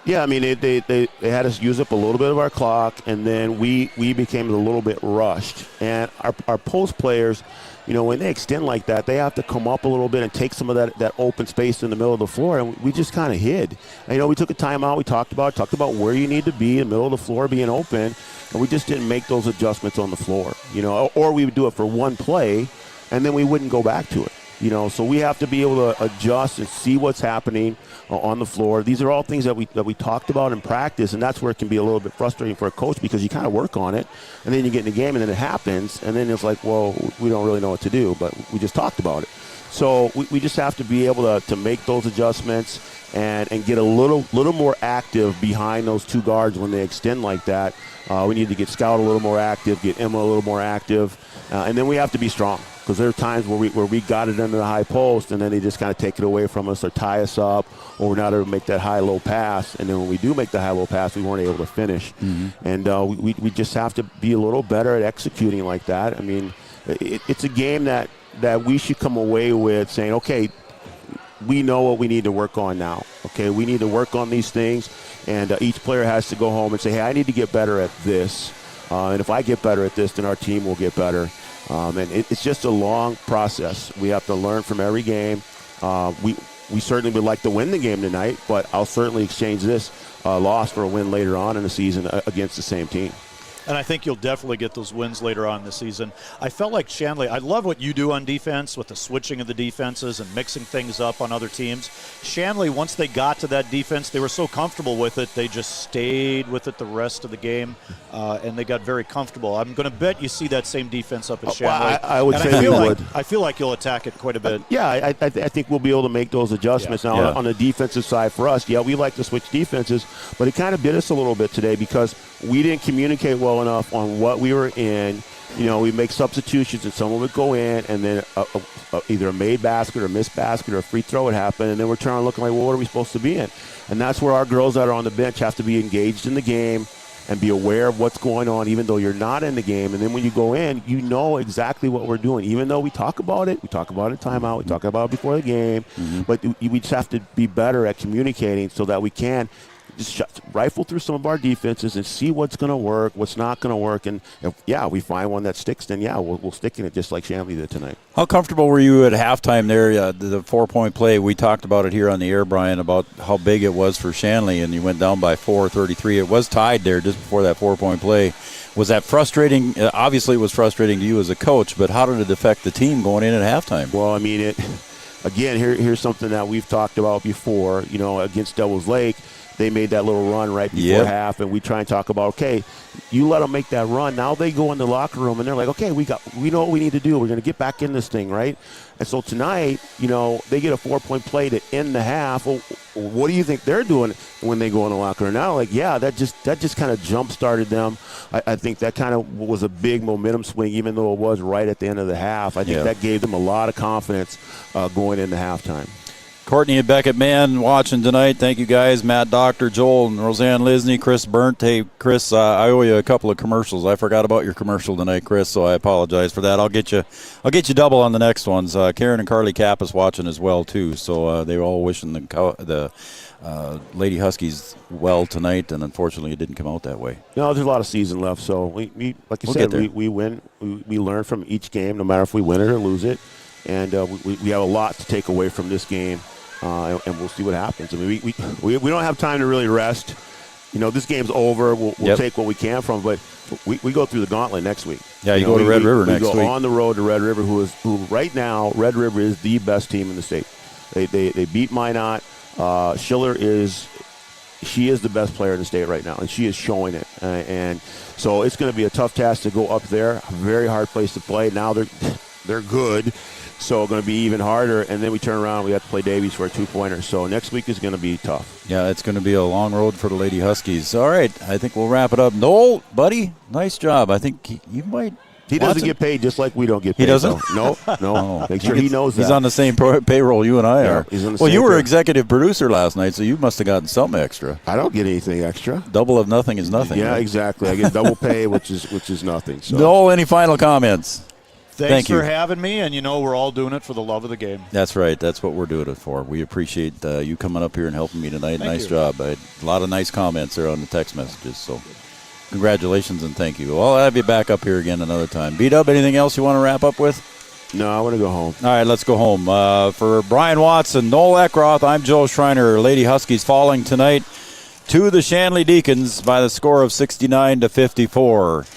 I: Yeah, I mean, they had us use up a little bit of our clock, and then we became a little bit rushed. And our post players, when they extend like that, they have to come up a little bit and take some of that open space in the middle of the floor, and we just kind of hid. And, we took a timeout. We talked about where you need to be in the middle of the floor being open, and we just didn't make those adjustments on the floor, or we would do it for one play, and then we wouldn't go back to it. So we have to be able to adjust and see what's happening on the floor. These are all things that we talked about in practice, and that's where it can be a little bit frustrating for a coach because you kind of work on it, and then you get in the game, and then it happens, and then it's like, well, we don't really know what to do, but we just talked about it. So we just have to be able to make those adjustments and get a little more active behind those two guards when they extend like that. We need to get Scout a little more active, get Emma a little more active, and then we have to be strong. Because there are times where we got it under the high post, and then they just kind of take it away from us or tie us up, or we're not able to make that high-low pass. And then when we do make the high-low pass, we weren't able to finish. And we just have to be a little better at executing like that. I mean, it's a game that we should come away with saying, okay, we know what we need to work on now. Okay, we need to work on these things, and each player has to go home and say, hey, I need to get better at this. And if I get better at this, then our team will get better. And it's just a long process. We have to learn from every game. We certainly would like to win the game tonight, but I'll certainly exchange this loss for a win later on in the season against the same team.
B: And I think you'll definitely get those wins later on in the season. I felt like Shanley, I love what you do on defense with the switching of the defenses and mixing things up on other teams. Shanley, once they got to that defense, they were so comfortable with it, they just stayed with it the rest of the game, and they got very comfortable. I'm going to bet you see that same defense up at Shanley.
I: Well, I would say we would.
B: I feel like you'll attack it quite a bit.
I: I think we'll be able to make those adjustments. Now, on the defensive side for us, we like to switch defenses, but it kind of bit us a little bit today because we didn't communicate well enough on what we were in. We make substitutions and someone would go in and then either a made basket or missed basket or a free throw would happen, and then we're trying to look like, well, what are we supposed to be in? And that's where our girls that are on the bench have to be engaged in the game and be aware of what's going on even though you're not in the game. And then when you go in, you know exactly what we're doing. Even though we talk about it in timeout, we talk about it before the game, but we just have to be better at communicating so that we can just rifle through some of our defenses and see what's going to work, what's not going to work. And if we find one that sticks, then we'll stick in it just like Shanley did tonight.
A: How comfortable were you at halftime there? The 4-point play, we talked about it here on the air, Brian, about how big it was for Shanley, and you went down by 33. It was tied there just before that 4-point play. Was that frustrating? Obviously it was frustrating to you as a coach, but how did it affect the team going in at halftime?
I: Well, I mean, again, here's something that we've talked about before, against Devils Lake. They made that little run right before half, and we try and talk about, okay, you let them make that run. Now they go in the locker room, and they're like, okay, we know what we need to do. We're going to get back in this thing, right? And so tonight, they get a 4-point play to end the half. Well, what do you think they're doing when they go in the locker room? Now, that just kind of jump-started them. I think that kind of was a big momentum swing, even though it was right at the end of the half. I think that gave them a lot of confidence going into halftime.
A: Courtney and Beckett Mann watching tonight. Thank you guys. Matt Doctor, Joel, and Roseanne Lisney, Chris Burnt. Hey, Chris, I owe you a couple of commercials. I forgot about your commercial tonight, Chris, so I apologize for that. I'll get you double on the next ones. Karen and Carly Kappas watching as well too. So they were all wishing the Lady Huskies well tonight, and unfortunately it didn't come out that way.
I: No, there's a lot of season left. So we like you said, we win. We learn from each game, no matter if we win it or lose it. And we have a lot to take away from this game, and we'll see what happens. I mean, we don't have time to really rest. This game's over. We'll take what we can from it, but we go through the gauntlet next week.
A: Yeah, you go to Red River next week.
I: We go on the road to Red River, who right now, Red River is the best team in the state. They beat Minot. Schiller she is the best player in the state right now, and she is showing it. And so it's going to be a tough task to go up there. A very hard place to play. Now they're good. So it's going to be even harder, and then we turn around. We have to play Davies for a 2-pointer. So next week is going to be tough.
A: Yeah, it's going to be a long road for the Lady Huskies. All right, I think we'll wrap it up. Noel, buddy, nice job. I think you might.
I: He doesn't get paid just like we don't get paid.
A: He doesn't?
I: No.
A: Oh.
I: Make sure he knows that.
A: He's on the same payroll you and I are.
I: He's on the
A: well,
I: same
A: you were
I: payroll.
A: executive producer last night, so you must have gotten something extra.
I: I don't get anything extra.
A: Double of nothing is nothing.
I: Yeah,
A: right?
I: Exactly. I get double pay, which is nothing. So.
A: Noel, any final comments?
B: Thanks for having me, and we're all doing it for the love of the game.
A: That's right. That's what we're doing it for. We appreciate you coming up here and helping me tonight. Nice job. A lot of nice comments there on the text messages, so congratulations and thank you. I'll have you back up here again another time. B-Dub, anything else you want to wrap up with?
I: No, I want to go home.
A: All right, let's go home. For Brian Watson, Noel Eckroth, I'm Joe Schreiner. Lady Huskies falling tonight to the Shanley Deacons by the score of 69-54.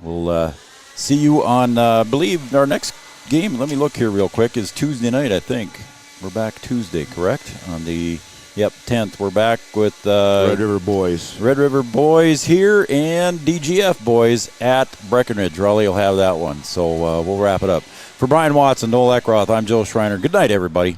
A: We'll see you on, I believe, our next game. Let me look here real quick. Is Tuesday night, I think. We're back Tuesday, correct? On the 10th. We're back with
I: Red River Boys.
A: Red River Boys here and DGF Boys at Breckenridge. Raleigh will have that one. So we'll wrap it up. For Brian Watson, Noel Eckroth, I'm Joe Schreiner. Good night, everybody.